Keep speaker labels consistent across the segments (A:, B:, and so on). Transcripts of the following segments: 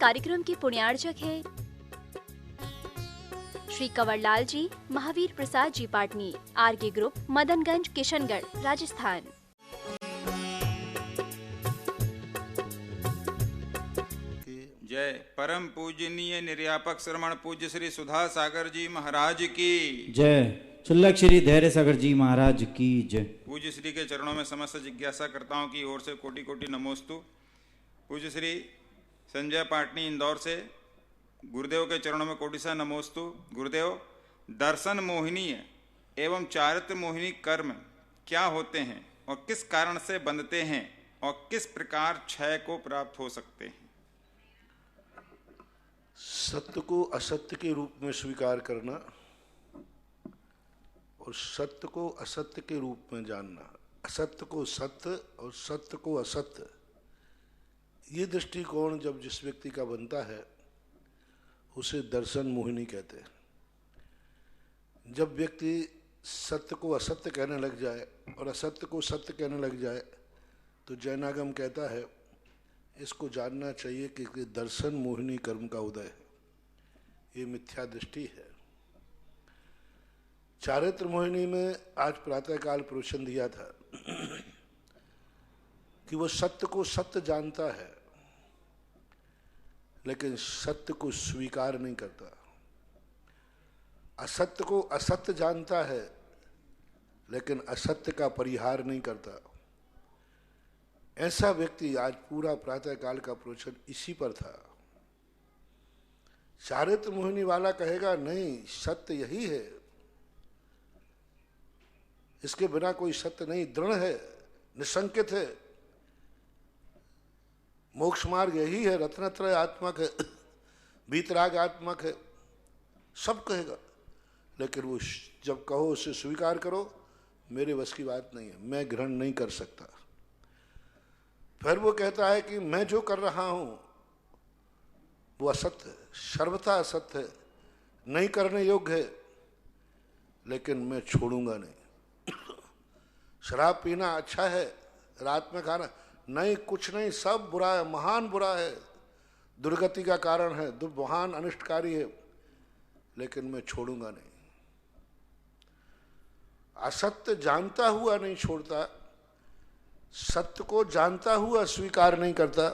A: कार्यक्रम के पुण्यार्चक है श्री कंवरलाल जी, महावीर प्रसाद जी पाटनी, आरके ग्रुप, मदनगंज, किशनगढ़, राजस्थान।
B: जय। परम पूजनीय निर्यापक श्रमण पूज्य श्री सुधा सागर जी महाराज की
C: जय। चुल्लक श्री धैर्य सागर जी महाराज की जय।
B: पूज्य श्री के चरणों में समस्त जिज्ञासा करताओं की ओर से कोटि कोटि नमोस्तु। पूज्य श्री संजय पाटनी इंदौर से गुरुदेव के चरणों में कोटि सा नमोस्तु। गुरुदेव, दर्शन मोहिनी एवं चारित्र मोहिनी कर्म क्या होते हैं और किस कारण से बंधते हैं और किस प्रकार क्षय को प्राप्त हो सकते हैं?
D: सत्य को असत्य के रूप में स्वीकार करना और सत्य को असत्य के रूप में जानना, असत्य को सत्य और सत्य को असत्य, ये दृष्टिकोण जब जिस व्यक्ति का बनता है उसे दर्शन मोहिनी कहते हैं। जब व्यक्ति सत्य को असत्य कहने लग जाए और असत्य को सत्य कहने लग जाए तो जैनागम कहता है इसको जानना चाहिए कि दर्शन मोहिनी कर्म का उदय है, ये मिथ्या दृष्टि है। चारित्र मोहिनी में आज प्रातःकाल प्रवचन दिया था कि वो सत्य को सत्य जानता है लेकिन सत्य को स्वीकार नहीं करता, असत्य को असत्य जानता है लेकिन असत्य का परिहार नहीं करता। ऐसा व्यक्ति, आज पूरा प्रातःकाल का प्रवचन इसी पर था। चारित्र मोहिनी वाला कहेगा नहीं, सत्य यही है, इसके बिना कोई सत्य नहीं, दृढ़ है, निसंकित है, मोक्ष मार्ग यही है, रत्नत्रय आत्मक है, वीतराग आत्मक है, सब कहेगा। लेकिन वो जब कहो उसे स्वीकार करो, मेरे बस की बात नहीं है, मैं ग्रहण नहीं कर सकता। फिर वो कहता है कि मैं जो कर रहा हूं वो असत्य है, सर्वथा असत्य है, नहीं करने योग्य है, लेकिन मैं छोड़ूंगा नहीं। शराब पीना अच्छा है, रात में खाना नहीं, कुछ नहीं, सब बुरा है, महान बुरा है, दुर्गति का कारण है, महान अनिष्टकारी है, लेकिन मैं छोड़ूंगा नहीं। असत्य जानता हुआ नहीं छोड़ता, सत्य को जानता हुआ स्वीकार नहीं करता,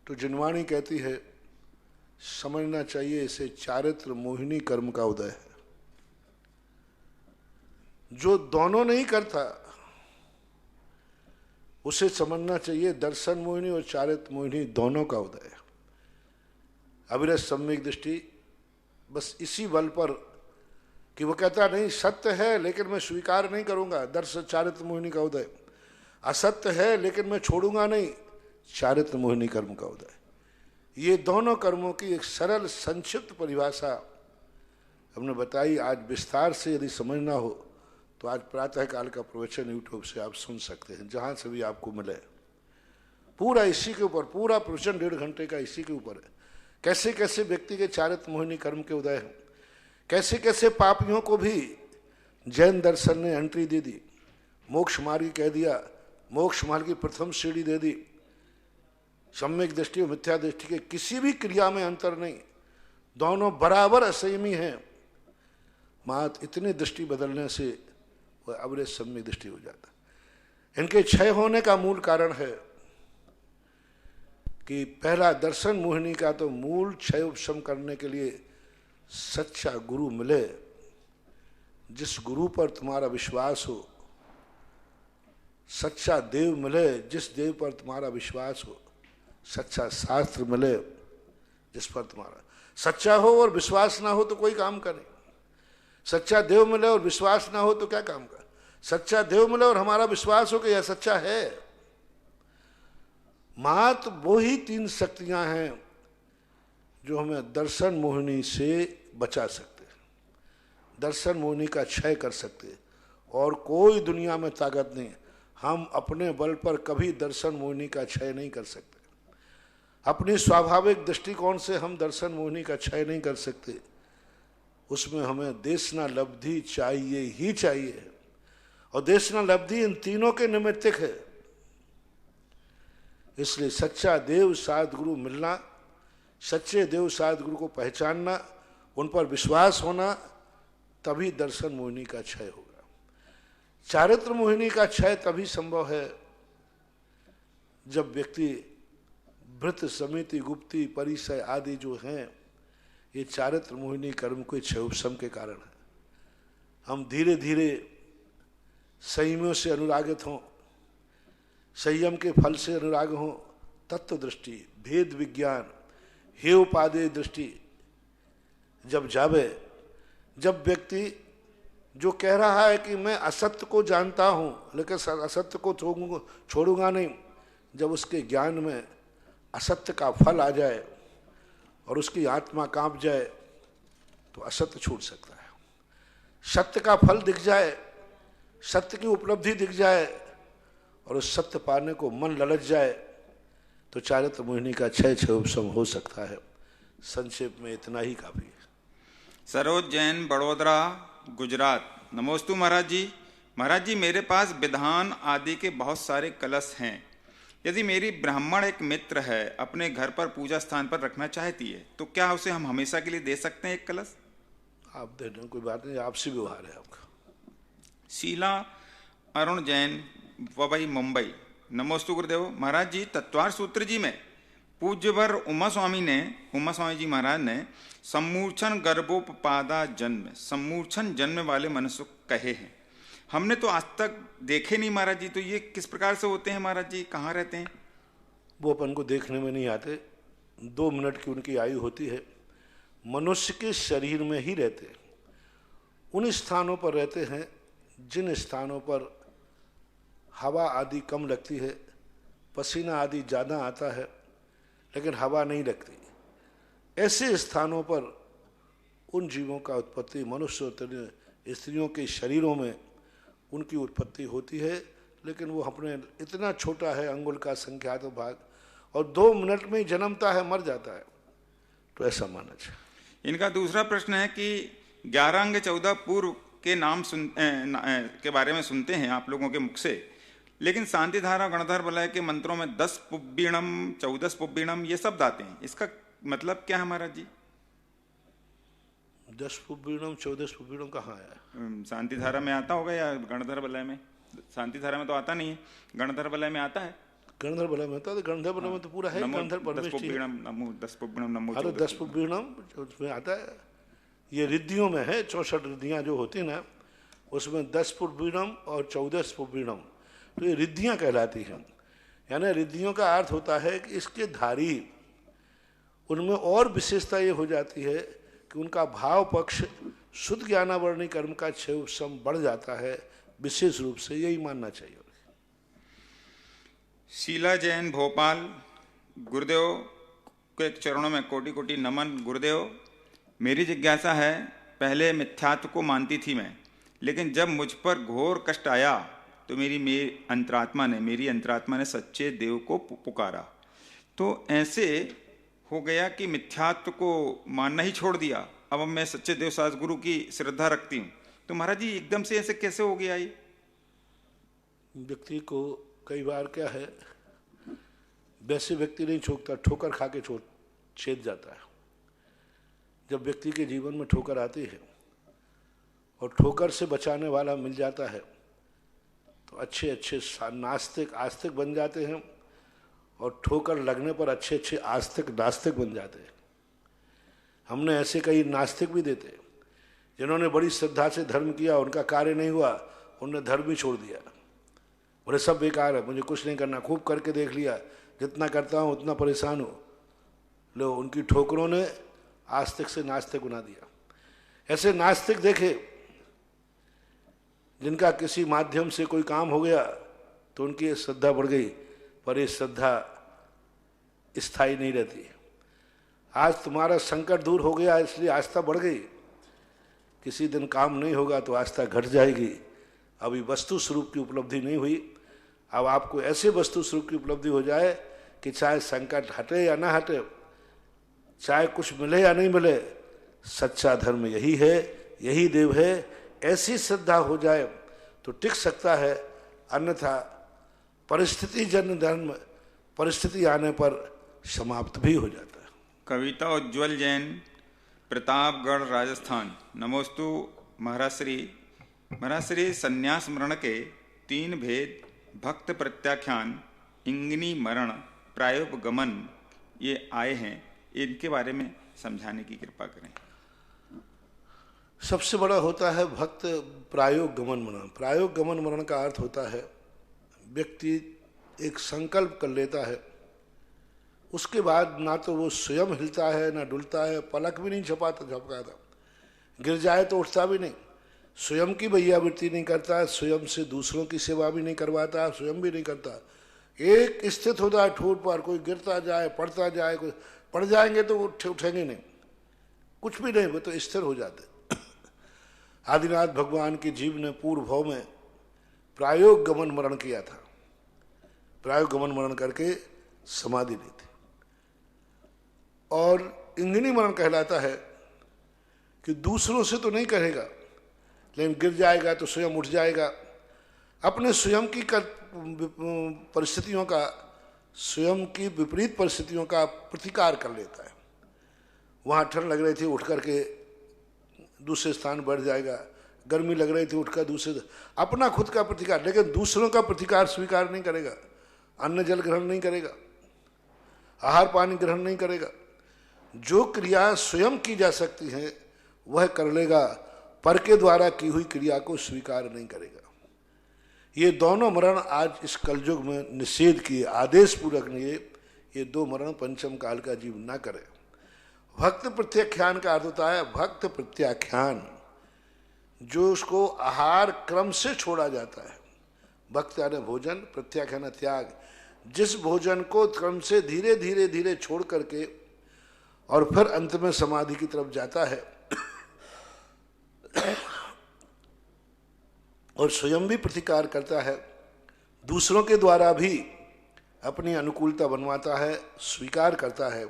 D: तो जिनवाणी कहती है समझना चाहिए इसे चारित्र मोहिनी कर्म का उदय है। जो दोनों नहीं करता उसे समझना चाहिए दर्शन मोहिनी और चारित्र मोहिनी दोनों का उदय है। अविरत सम्यक दृष्टि बस इसी बल पर कि वो कहता नहीं सत्य है लेकिन मैं स्वीकार नहीं करूंगा, दर्शन चारित्र मोहिनी का उदय। असत्य है लेकिन मैं छोड़ूंगा नहीं, चारित्र मोहिनी कर्म का उदय। ये दोनों कर्मों की एक सरल संक्षिप्त परिभाषा हमने बताई। आज विस्तार से यदि समझना हो तो आज प्रातःकाल का प्रवचन यूट्यूब से आप सुन सकते हैं, जहां से भी आपको मिले। पूरा इसी के ऊपर, पूरा प्रवचन 1.5 घंटे का इसी के ऊपर है। कैसे कैसे व्यक्ति के चारित्र मोहिनी कर्म के उदय हैं, कैसे कैसे पापियों को भी जैन दर्शन ने एंट्री दे दी, मोक्ष मार्ग कह दिया, मोक्ष मार्ग की प्रथम सीढ़ी दे दी। सम्यक दृष्टि और मिथ्या दृष्टि के किसी भी क्रिया में अंतर नहीं, दोनों बराबर असंयमी हैं। मात्र इतनी दृष्टि बदलने से वह अवरेज सम्यक दृष्टि हो जाता। इनके क्षय होने का मूल कारण है कि पहला दर्शन मोहिनी का तो मूल क्षय उपशम करने के लिए सच्चा गुरु मिले, जिस गुरु पर तुम्हारा विश्वास हो, सच्चा देव मिले जिस देव पर तुम्हारा विश्वास हो, सच्चा शास्त्र मिले जिस पर तुम्हारा सच्चा हो और विश्वास ना हो तो कोई काम का नहीं। सच्चा देव मिले और विश्वास ना हो तो क्या काम का। सच्चा देव मिले और हमारा विश्वास हो कि यह सच्चा है। मात्र वो ही 3 शक्तियां हैं जो हमें दर्शन मोहिनी से बचा सकते हैं, दर्शन मोहिनी का क्षय कर सकते हैं, और कोई दुनिया में ताकत नहीं। हम अपने बल पर कभी दर्शन मोहिनी का क्षय नहीं कर सकते। अपनी स्वाभाविक दृष्टिकोण से हम दर्शन मोहिनी का क्षय नहीं कर सकते। उसमें हमें देशना लब्धि चाहिए ही चाहिए, और देशना लब्धि इन तीनों के निमित्तिक है। इसलिए सच्चा देव सद्गुरु मिलना सच्चे देव सद्गुरु को पहचानना, उन पर विश्वास होना, तभी दर्शन मोहिनी का क्षय होगा। चारित्र मोहिनी का क्षय तभी संभव है जब व्यक्ति व्रत, समिति, गुप्ती, परिचय आदि जो हैं, ये चारित्र मोहिनी कर्म के क्षय उपशम के कारण है। हम धीरे धीरे संयमियों से अनुरागित हों, संयम के फल से अनुराग हों, तत्व दृष्टि, भेद विज्ञान, हे उपादेय दृष्टि जब जावे, जब व्यक्ति जो कह रहा है कि मैं असत्य को जानता हूं लेकिन असत्य को छोड़ूंगा नहीं, जब उसके ज्ञान में असत्य का फल आ जाए और उसकी आत्मा कांप जाए तो असत्य छूट सकता है। सत्य का फल दिख जाए, सत्य की उपलब्धि दिख जाए और उस सत्य पाने को मन ललच जाए तो चारित्र मोहिनी का क्षय उपशम हो सकता है। संक्षेप में इतना ही काफी है।
B: सरोज जैन, बड़ोदरा, गुजरात। नमोस्तु महाराज जी। महाराज जी, मेरे पास विधान आदि के बहुत सारे कलश हैं। यदि मेरी ब्राह्मण एक मित्र है अपने घर पर पूजा स्थान पर रखना चाहती है तो क्या उसे हम हमेशा के लिए दे सकते हैं एक कलश?
D: आप दे दें, कोई बात नहीं, आपसी व्यवहार है आपका।
B: शीला अरुण जैन, वही मुंबई। नमोस्तु गुरुदेव। महाराज जी, तत्वार सूत्र जी में पूज्यवर उमा स्वामी जी महाराज ने सम्मूर्छन गर्भोपपादा जन्म, सम्मूर्छन जन्म वाले मनुष्य कहे हैं। हमने तो आज तक देखे नहीं महाराज जी, तो ये किस प्रकार से होते हैं महाराज जी, कहाँ रहते हैं?
D: वो अपन को देखने में नहीं आते, 2 मिनट की उनकी आयु होती है। मनुष्य के शरीर में ही रहते हैं, उन स्थानों पर रहते हैं जिन स्थानों पर हवा आदि कम लगती है, पसीना आदि ज़्यादा आता है लेकिन हवा नहीं लगती। ऐसे स्थानों पर उन जीवों का उत्पत्ति, मनुष्य स्त्रियों के शरीरों में उनकी उत्पत्ति होती है, लेकिन वो अपने इतना छोटा है अंगुल का संख्यात भाग और 2 मिनट में ही जन्मता है, मर जाता है, तो ऐसा माना चाहिए।
B: इनका दूसरा प्रश्न है कि 11 अंग 14 पूर्व के नाम के बारे में सुनते हैं आप लोगों के मुख से, लेकिन शांति धारा गणधर वलय के मंत्रों में 10 पुब्बीणम 14 पुब्बीणम ये शब्द आते हैं, इसका मतलब क्या है महाराज जी?
D: 10 पुब्बीणम 14 पुब्बीणम कहाँ है?
B: शांति धारा में आता होगा या गणधर वलय में? शांति धारा में तो आता नहीं है, गणधर वलय में आता है।
D: गणधर वलय में होता है, गणधर वलय में तो पूरा है, गणधर परमेष्टि।
B: 10 पुब्बीणम नमो।
D: अरे 10 पुब्बीणम उसमें आता है, ये रिद्धियों में है, 64 रिद्धियाँ जो होती ना, उसमें 10 पुब्बीणम और 14 पुब्बीणम, तो ये रिद्धियाँ कहलाती हैं। यानी रिद्धियों का अर्थ होता है कि इसके धारी, उनमें और विशेषता ये हो जाती है कि उनका भाव पक्ष शुद्ध ज्ञानावरणी कर्म का क्षय उपशम बढ़ जाता है, विशेष रूप से यही मानना चाहिए।
B: शीला जैन, भोपाल। गुरुदेव के चरणों में कोटि कोटि नमन। गुरुदेव, मेरी जिज्ञासा है, पहले मिथ्यात्व को मानती थी मैं, लेकिन जब मुझ पर घोर कष्ट आया तो मेरी अंतरात्मा ने सच्चे देव को पुकारा, तो ऐसे हो गया कि मिथ्यात्व को मानना ही छोड़ दिया। अब मैं सच्चे देव सद्गुरु की श्रद्धा रखती हूँ। तो महाराज जी, एकदम से ऐसे कैसे हो गया ये?
D: व्यक्ति को कई बार क्या है, वैसे व्यक्ति नहीं ठोकता, ठोकर खा के छेद जाता है। जब व्यक्ति के जीवन में ठोकर आती है और ठोकर से बचाने वाला मिल जाता है तो अच्छे अच्छे नास्तिक आस्तिक बन जाते हैं, और ठोकर लगने पर अच्छे अच्छे आस्तिक नास्तिक बन जाते हैं। हमने ऐसे कई नास्तिक भी देते जिन्होंने बड़ी श्रद्धा से धर्म किया, उनका कार्य नहीं हुआ, उन्होंने धर्म ही छोड़ दिया, बोले सब बेकार है, मुझे कुछ नहीं करना, खूब करके देख लिया, जितना करता हूँ उतना परेशान हूँ। लो, उनकी ठोकरों ने आस्तिक से नास्तिक बना दिया। ऐसे नास्तिक देखे जिनका किसी माध्यम से कोई काम हो गया तो उनकी श्रद्धा बढ़ गई, पर ये श्रद्धा स्थायी नहीं रहती। आज तुम्हारा संकट दूर हो गया इसलिए आस्था बढ़ गई, किसी दिन काम नहीं होगा तो आस्था घट जाएगी। अभी वस्तु स्वरूप की उपलब्धि नहीं हुई, अब आपको ऐसे वस्तु स्वरूप की उपलब्धि हो जाए कि चाहे संकट हटे या ना हटे, चाहे कुछ मिले या नहीं मिले, सच्चा धर्म यही है, यही देव है, ऐसी श्रद्धा हो जाए तो टिक सकता है। अन्यथा परिस्थिति जन्य धर्म, परिस्थिति आने पर समाप्त भी हो जाता है।
B: कविता उज्ज्वल जैन, प्रतापगढ़ राजस्थान। नमोस्तु महाराज श्री। महाराज श्री, संन्यास मरण के 3 भेद भक्त प्रत्याख्यान, इंगनी मरण, प्रायोपगमन ये आए हैं, इनके बारे में समझाने की कृपा करें।
D: सबसे बड़ा होता है भक्त प्रायोग गमन मरण। प्रायोग गमन मरण का अर्थ होता है व्यक्ति एक संकल्प कर लेता है, उसके बाद ना तो वो स्वयं हिलता है ना डुलता है, पलक भी नहीं झपकाता, गिर जाए तो उठता भी नहीं, स्वयं की भैयावृत्ति नहीं करता, स्वयं से दूसरों की सेवा भी नहीं करवाता, स्वयं भी नहीं करता। एक स्थित होता है ठोर पर, कोई गिरता जाए पड़ता जाए, कोई पड़ जाएंगे तो उठेंगे नहीं, कुछ भी नहीं, वो तो स्थिर हो जाते। आदिनाथ भगवान की जीव ने पूर्व भाव में प्रायोग गमन मरण किया था, प्रायोग गमन मरण करके समाधि ली थी। और इंगिनी मरण कहलाता है कि दूसरों से तो नहीं करेगा, लेकिन गिर जाएगा तो स्वयं उठ जाएगा, अपने स्वयं की परिस्थितियों का, स्वयं की विपरीत परिस्थितियों का प्रतिकार कर लेता है। वहाँ ठंड लग रही थी, उठ करके दूसरे स्थान बढ़ जाएगा, गर्मी लग रही थी, उठकर दूसरे, अपना खुद का प्रतिकार, लेकिन दूसरों का प्रतिकार स्वीकार नहीं करेगा, अन्न जल ग्रहण नहीं करेगा, आहार पानी ग्रहण नहीं करेगा। जो क्रिया स्वयं की जा सकती है वह कर लेगा, पर के द्वारा की हुई क्रिया को स्वीकार नहीं करेगा। ये दोनों मरण आज इस कलयुग में निषेध किए, आदेश पूर्वक नहीं, ये 2 मरण पंचम काल का जीव ना करे। भक्त प्रत्याख्यान का अर्थ होता है भक्त प्रत्याख्यान, जो उसको आहार क्रम से छोड़ा जाता है। भक्त यानी भोजन, प्रत्याख्यान त्याग, जिस भोजन को क्रम से धीरे धीरे धीरे छोड़ करके और फिर अंत में समाधि की तरफ जाता है और स्वयं भी प्रतिकार करता है, दूसरों के द्वारा भी अपनी अनुकूलता बनवाता है, स्वीकार करता है।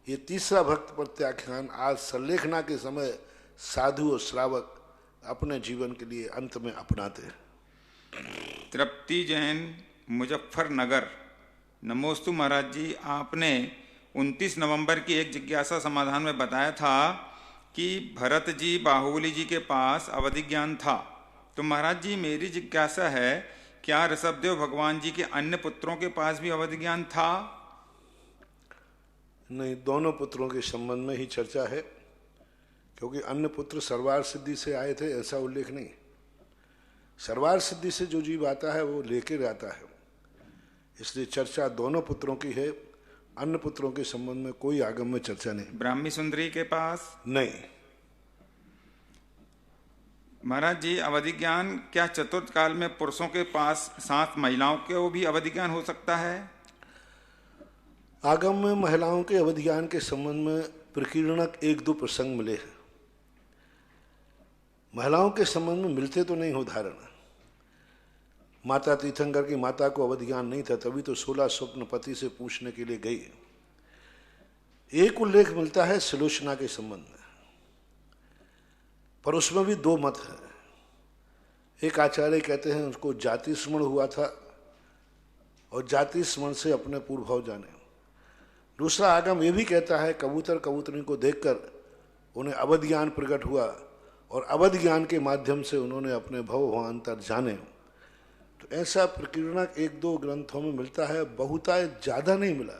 D: ये तीसरा भक्त प्रत्याख्यान आज संलेखना के समय साधु और श्रावक अपने जीवन के लिए अंत में अपनाते हैं।
B: तृप्ति जैन, मुजफ्फरनगर। नमोस्तु महाराज जी, आपने 29 नवंबर की एक जिज्ञासा समाधान में बताया था कि भरत जी बाहुबली जी के पास अवधि ज्ञान था। तो महाराज जी, मेरी जिज्ञासा है, क्या ऋषभदेव भगवान जी के अन्य पुत्रों के पास भी अवधि ज्ञान था?
D: नहीं, दोनों पुत्रों के संबंध में ही चर्चा है, क्योंकि अन्य पुत्र सर्वार सिद्धि से आए थे ऐसा उल्लेख नहीं। सर्वार सिद्धि से जो जीव आता है वो लेके रहता है, इसलिए चर्चा दोनों पुत्रों की है, अन्य पुत्रों के संबंध में कोई आगम में चर्चा नहीं।
B: ब्राह्मी सुंदरी के पास
D: नहीं।
B: महाराज जी, अवधि ज्ञान क्या चतुर्थ काल में पुरुषों के पास साथ महिलाओं को भी अवधि ज्ञान हो सकता है?
D: आगम में महिलाओं के अवधि ज्ञान के संबंध में प्रकीर्णक 1-2 प्रसंग मिले हैं। महिलाओं के संबंध में मिलते तो नहीं हो उदाहरण। माता तीर्थंकर की माता को अवधि ज्ञान नहीं था, तभी तो 16 स्वप्न पति से पूछने के लिए गई। एक उल्लेख मिलता है सुलोचना के संबंध में, पर उसमें भी 2 मत हैं। एक आचार्य कहते हैं उसको जाति स्मरण हुआ था और जाति स्मरण से अपने पूर्व भाव जाने। दूसरा आगम ये भी कहता है कबूतर कबूतरी को देखकर उन्हें अवधि ज्ञान प्रकट हुआ और अवधि ज्ञान के माध्यम से उन्होंने अपने भव भावांतर जाने। तो ऐसा प्रकीर्णक 1-2 ग्रंथों में मिलता है, बहुतायत ज़्यादा नहीं मिला।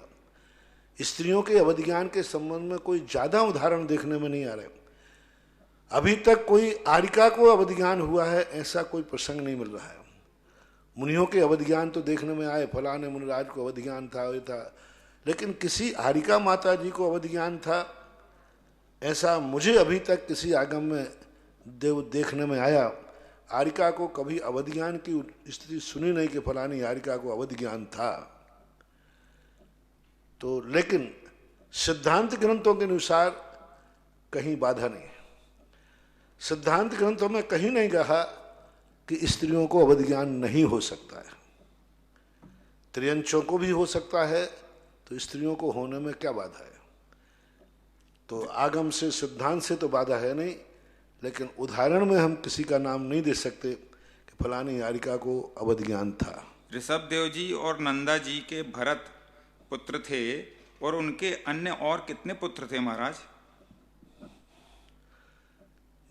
D: स्त्रियों के अवधि ज्ञान के संबंध में कोई ज़्यादा उदाहरण देखने में नहीं आ रहे। अभी तक कोई आरिका को अवधि ज्ञान हुआ है ऐसा कोई प्रसंग नहीं मिल रहा है। मुनियों के अवधि ज्ञान तो देखने में आए, फलाने मुनिराज को अवधि ज्ञान था, ये था, लेकिन किसी हारिका माता जी को अवधि ज्ञान था ऐसा मुझे अभी तक किसी आगम में देखने में आया। हारिका को कभी अवधि ज्ञान की स्थिति सुनी नहीं कि फलानी हारिका को अवधि ज्ञान था। तो लेकिन सिद्धांत ग्रंथों के अनुसार कहीं बाधा नहीं है। सिद्धांत ग्रंथों में कहीं नहीं कहा कि स्त्रियों को अवधि ज्ञान नहीं हो सकता है। त्रियंचों को भी हो सकता है, तो स्त्रियों को होने में क्या बाधा है? तो आगम से सिद्धांत से तो बाधा है नहीं, लेकिन उदाहरण में हम किसी का नाम नहीं दे सकते कि फलानी हारिका को अवधि ज्ञान था।
B: ऋषभदेव जी और नंदा जी के भरत पुत्र थे, और उनके अन्य और कितने पुत्र थे महाराज?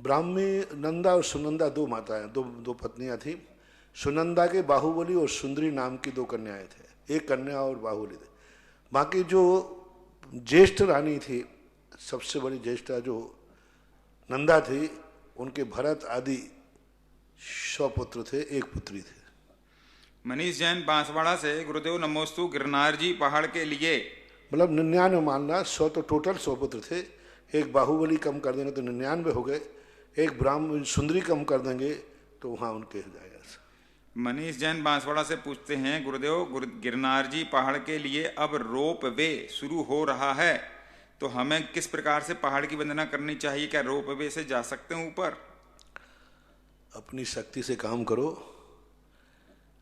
D: ब्राह्मी नंदा और सुनंदा दो माताएं, दो पत्नियां थी। सुनंदा के बाहुबली और सुंदरी नाम की दो कन्याएं थे, एक कन्या और बाहुबली थे। बाकी जो ज्येष्ठ रानी थी, सबसे बड़ी ज्येष्ठा जो नंदा थी, उनके भरत आदि 100 पुत्र थे, एक पुत्री थे।
B: मनीष जैन बांसवाड़ा से गुरुदेव नमोस्तु गिरनार जी पहाड़ के लिए,
D: मतलब 99 मानना, 100 तो टोटल 100 पुत्र थे। एक बाहुबली कम कर देंगे तो 99 हो गए, एक ब्राह्मण सुंदरी कम कर देंगे तो वहाँ उनके हो जाएगा।
B: मनीष जैन बांसवाड़ा से पूछते हैं, गुरुदेव गिरनार जी पहाड़ के लिए अब रोप वे शुरू हो रहा है, तो हमें किस प्रकार से पहाड़ की वंदना करनी चाहिए? क्या रोप वे से जा सकते हैं ऊपर?
D: अपनी शक्ति से काम करो,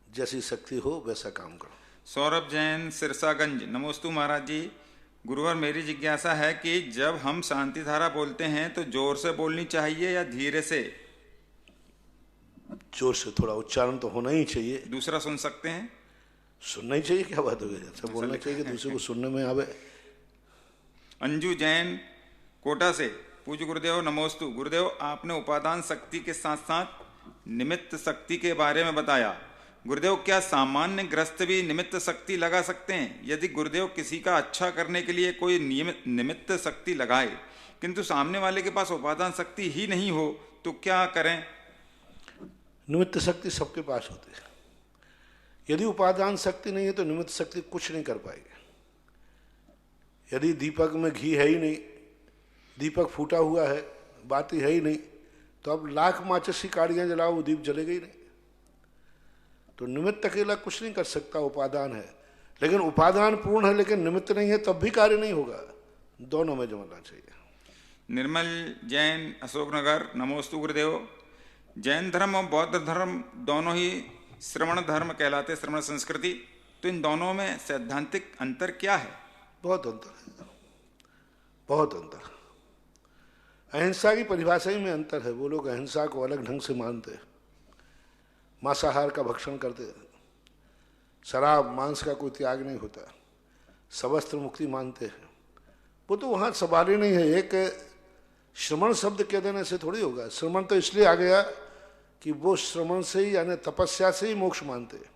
D: जैसी शक्ति हो वैसा काम करो।
B: सौरभ जैन सिरसागंज, नमोस्तु महाराज जी। गुरुवर, मेरी जिज्ञासा है कि जब हम शांति धारा बोलते हैं तो जोर से बोलनी चाहिए या धीरे से?
D: जोर से, थोड़ा उच्चारण तो होना ही चाहिए।
B: दूसरा सुन सकते हैं?
D: सुनना ही चाहिए, क्या बात हो गई? अच्छा बोलना चाहिए कि दूसरे को सुनने में आवे।
B: अंजू जैन कोटा से, पूज्य गुरुदेव नमोस्तु। गुरुदेव, आपने उपादान शक्ति के साथ साथ निमित्त शक्ति के बारे में बताया। गुरुदेव, क्या सामान्य ग्रस्त भी निमित्त शक्ति लगा सकते हैं? यदि गुरुदेव किसी का अच्छा करने के लिए कोई निमित्त शक्ति लगाए किंतु सामने वाले के पास उपादान शक्ति ही नहीं हो तो क्या करें?
D: निमित्त शक्ति सबके पास होती है। यदि उपादान शक्ति नहीं है तो निमित्त शक्ति कुछ नहीं कर पाएगी। यदि दीपक में घी है ही नहीं, दीपक फूटा हुआ है, बाती है ही नहीं, तो अब लाख माचिस की काड़ियां जलाओ, वो दीप जलेगा ही नहीं। तो निमित्त अकेला कुछ नहीं कर सकता, उपादान है। लेकिन उपादान पूर्ण है लेकिन निमित्त नहीं है, तब भी कार्य नहीं होगा। दोनों में जमना चाहिए।
B: निर्मल जैन अशोकनगर, नमोस्तु गुरुदेव। जैन धर्म और बौद्ध धर्म दोनों ही श्रवण धर्म कहलाते, श्रवण संस्कृति, तो इन दोनों में सैद्धांतिक अंतर क्या है?
D: बहुत अंतर है, बहुत अंतर। अहिंसा की परिभाषा ही में अंतर है। वो लोग अहिंसा को अलग ढंग से मानते हैं, मांसाहार का भक्षण करते हैं, शराब मांस का कोई त्याग नहीं होता, सवस्त्र मुक्ति मानते हैं। वो तो वहाँ सवाल ही नहीं है। एक श्रमण शब्द कह देने से थोड़ी होगा। श्रमण तो इसलिए आ गया कि वो श्रमण से ही, यानी तपस्या से ही मोक्ष मानते हैं।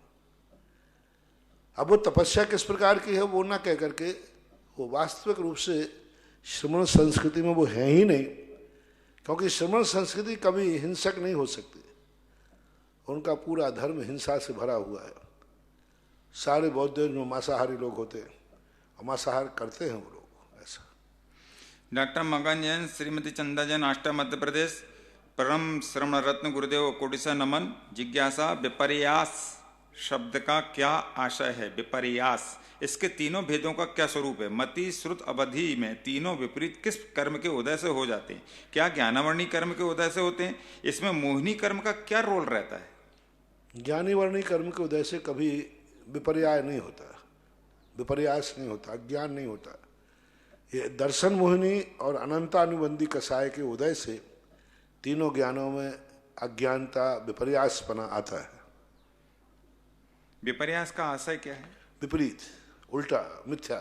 D: अब वो तपस्या किस प्रकार की है वो ना कह करके, वो वास्तविक रूप से श्रमण संस्कृति में वो है ही नहीं, क्योंकि श्रमण संस्कृति कभी हिंसक नहीं हो सकती। उनका पूरा धर्म हिंसा से भरा हुआ है। सारे बौद्ध में मांसाहारी लोग होते हैं और मांसाहार करते हैं वो लोग, ऐसा।
B: डॉक्टर मगन जैन, श्रीमती चंदा जैन, आष्टा मध्य प्रदेश। परम श्रवण रत्न गुरुदेव कोटिसा नमन। जिज्ञासा, विपर्यास शब्द का क्या आशय है? विपर्यास, इसके तीनों भेदों का क्या स्वरूप है? मति श्रुत अवधि में तीनों विपरीत किस कर्म के उदय से हो जाते हैं? क्या ज्ञानावर्णी कर्म के उदय से होते हैं? इसमें मोहिनी कर्म का क्या रोल रहता है?
D: ज्ञानी वर्णी कर्म के उदय से कभी विपर्याय नहीं होता, विपर्यास नहीं होता, अज्ञान नहीं होता। ये दर्शन मोहिनी और अनंतानुबंधी कसाय के उदय से तीनों ज्ञानों में अज्ञानता, विपर्यासपना आता है।
B: विपर्यास का आशय क्या है?
D: विपरीत, उल्टा, मिथ्या।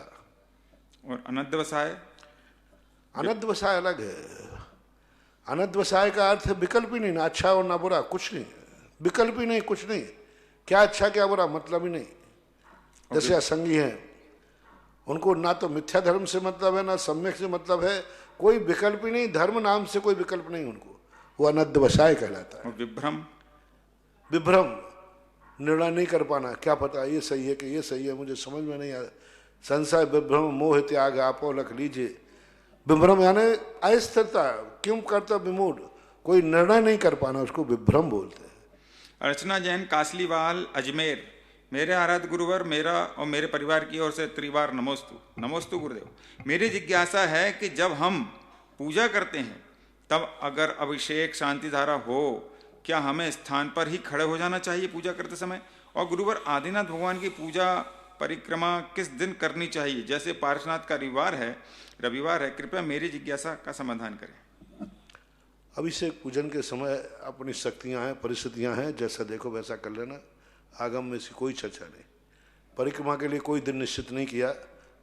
B: और अनध्यवसाय?
D: अनध्यवसाय अलग है। अनध्यवसाय का अर्थ है विकल्प ही नहीं, ना अच्छा और ना बुरा, कुछ नहीं, विकल्प ही नहीं, कुछ नहीं। क्या अच्छा क्या बुरा मतलब ही नहीं। जैसे असंगी हैं, उनको ना तो मिथ्या धर्म से मतलब है ना सम्यक से मतलब है, कोई विकल्प ही नहीं, धर्म नाम से कोई विकल्प नहीं उनको, वो अनध्यवसाय कहलाता है।
B: और विभ्रम?
D: विभ्रम, निर्णय नहीं कर पाना, क्या पता ये सही है कि ये सही है, मुझे समझ में नहीं आया। संशय विभ्रम मोह त्याग आपो लख लीजिए। विभ्रम यानी अस्थिरता, क्यों करता विमूढ़, कोई निर्णय नहीं कर पाना, उसको विभ्रम बोलते हैं।
B: अर्चना जैन कासलीवाल अजमेर, मेरे आराध्य गुरुवर, मेरा और मेरे परिवार की ओर से त्रिवार नमोस्तु। नमोस्तु गुरुदेव। मेरी जिज्ञासा है कि जब हम पूजा करते हैं तब अगर अभिषेक शांति धारा हो, क्या हमें स्थान पर ही खड़े हो जाना चाहिए पूजा करते समय? और गुरुवर, आदिनाथ भगवान की पूजा परिक्रमा किस दिन करनी चाहिए? जैसे पार्श्वनाथ का रविवार है, कृपया मेरी जिज्ञासा का समाधान करें।
D: अभिषेक पूजन के समय अपनी शक्तियां हैं, परिस्थितियां हैं, जैसा देखो वैसा कर लेना। आगम में से कोई चर्चा नहीं। परिक्रमा के लिए कोई दिन निश्चित नहीं किया,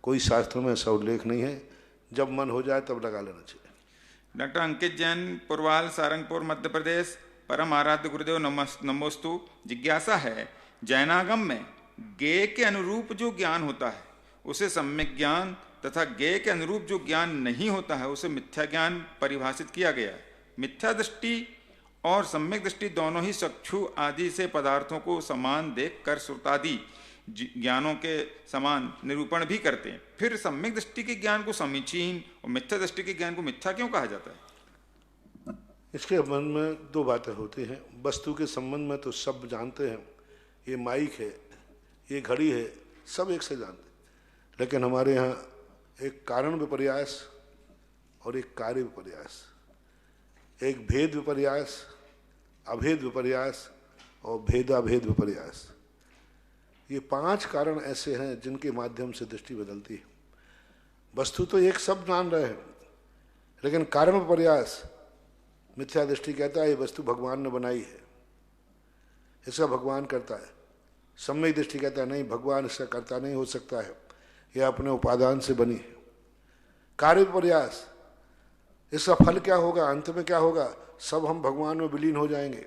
D: कोई शास्त्र में ऐसा उल्लेख नहीं है। जब मन हो जाए तब लगा लेना चाहिए।
B: डॉक्टर अंकित जैन, पुरवाल, सारंगपुर, मध्य प्रदेश। परम आराध्य गुरुदेव नमोस्तु। जिज्ञासा है, जैनागम में ज्ञेय के अनुरूप जो ज्ञान होता है उसे सम्यक ज्ञान तथा ज्ञेय के अनुरूप जो ज्ञान नहीं होता है उसे मिथ्या ज्ञान परिभाषित किया गया। मिथ्या दृष्टि और सम्यक दृष्टि दोनों ही चक्षु आदि से पदार्थों को समान देख कर श्रुतादि ज्ञानों के समान निरूपण भी करते हैं। फिर सम्यक दृष्टि के ज्ञान को समीचीन और मिथ्या दृष्टि के ज्ञान को मिथ्या क्यों कहा जाता है?
D: इसके मन में दो बातें होती हैं। वस्तु के संबंध में तो सब जानते हैं, ये माइक है, ये घड़ी है, सब एक से जानते हैं। लेकिन हमारे यहाँ एक कारण विपर्यास और एक कार्य विपर्यास, एक भेद विपर्यास, अभेद विपर्यास और भेदाभेद विपर्यास, ये 5 कारण ऐसे हैं जिनके माध्यम से दृष्टि बदलती है। वस्तु तो एक सब जान रहे हैं, लेकिन कारण विपर्यास, मिथ्या दृष्टि कहता है ये वस्तु भगवान ने बनाई है, इसका भगवान करता है। सम्यक दृष्टि कहता है नहीं, भगवान इसका करता नहीं हो सकता है, यह अपने उपादान से बनी है। कार्य विपर्यास, इसका फल क्या होगा, अंत में क्या होगा, सब हम भगवान में विलीन हो जाएंगे।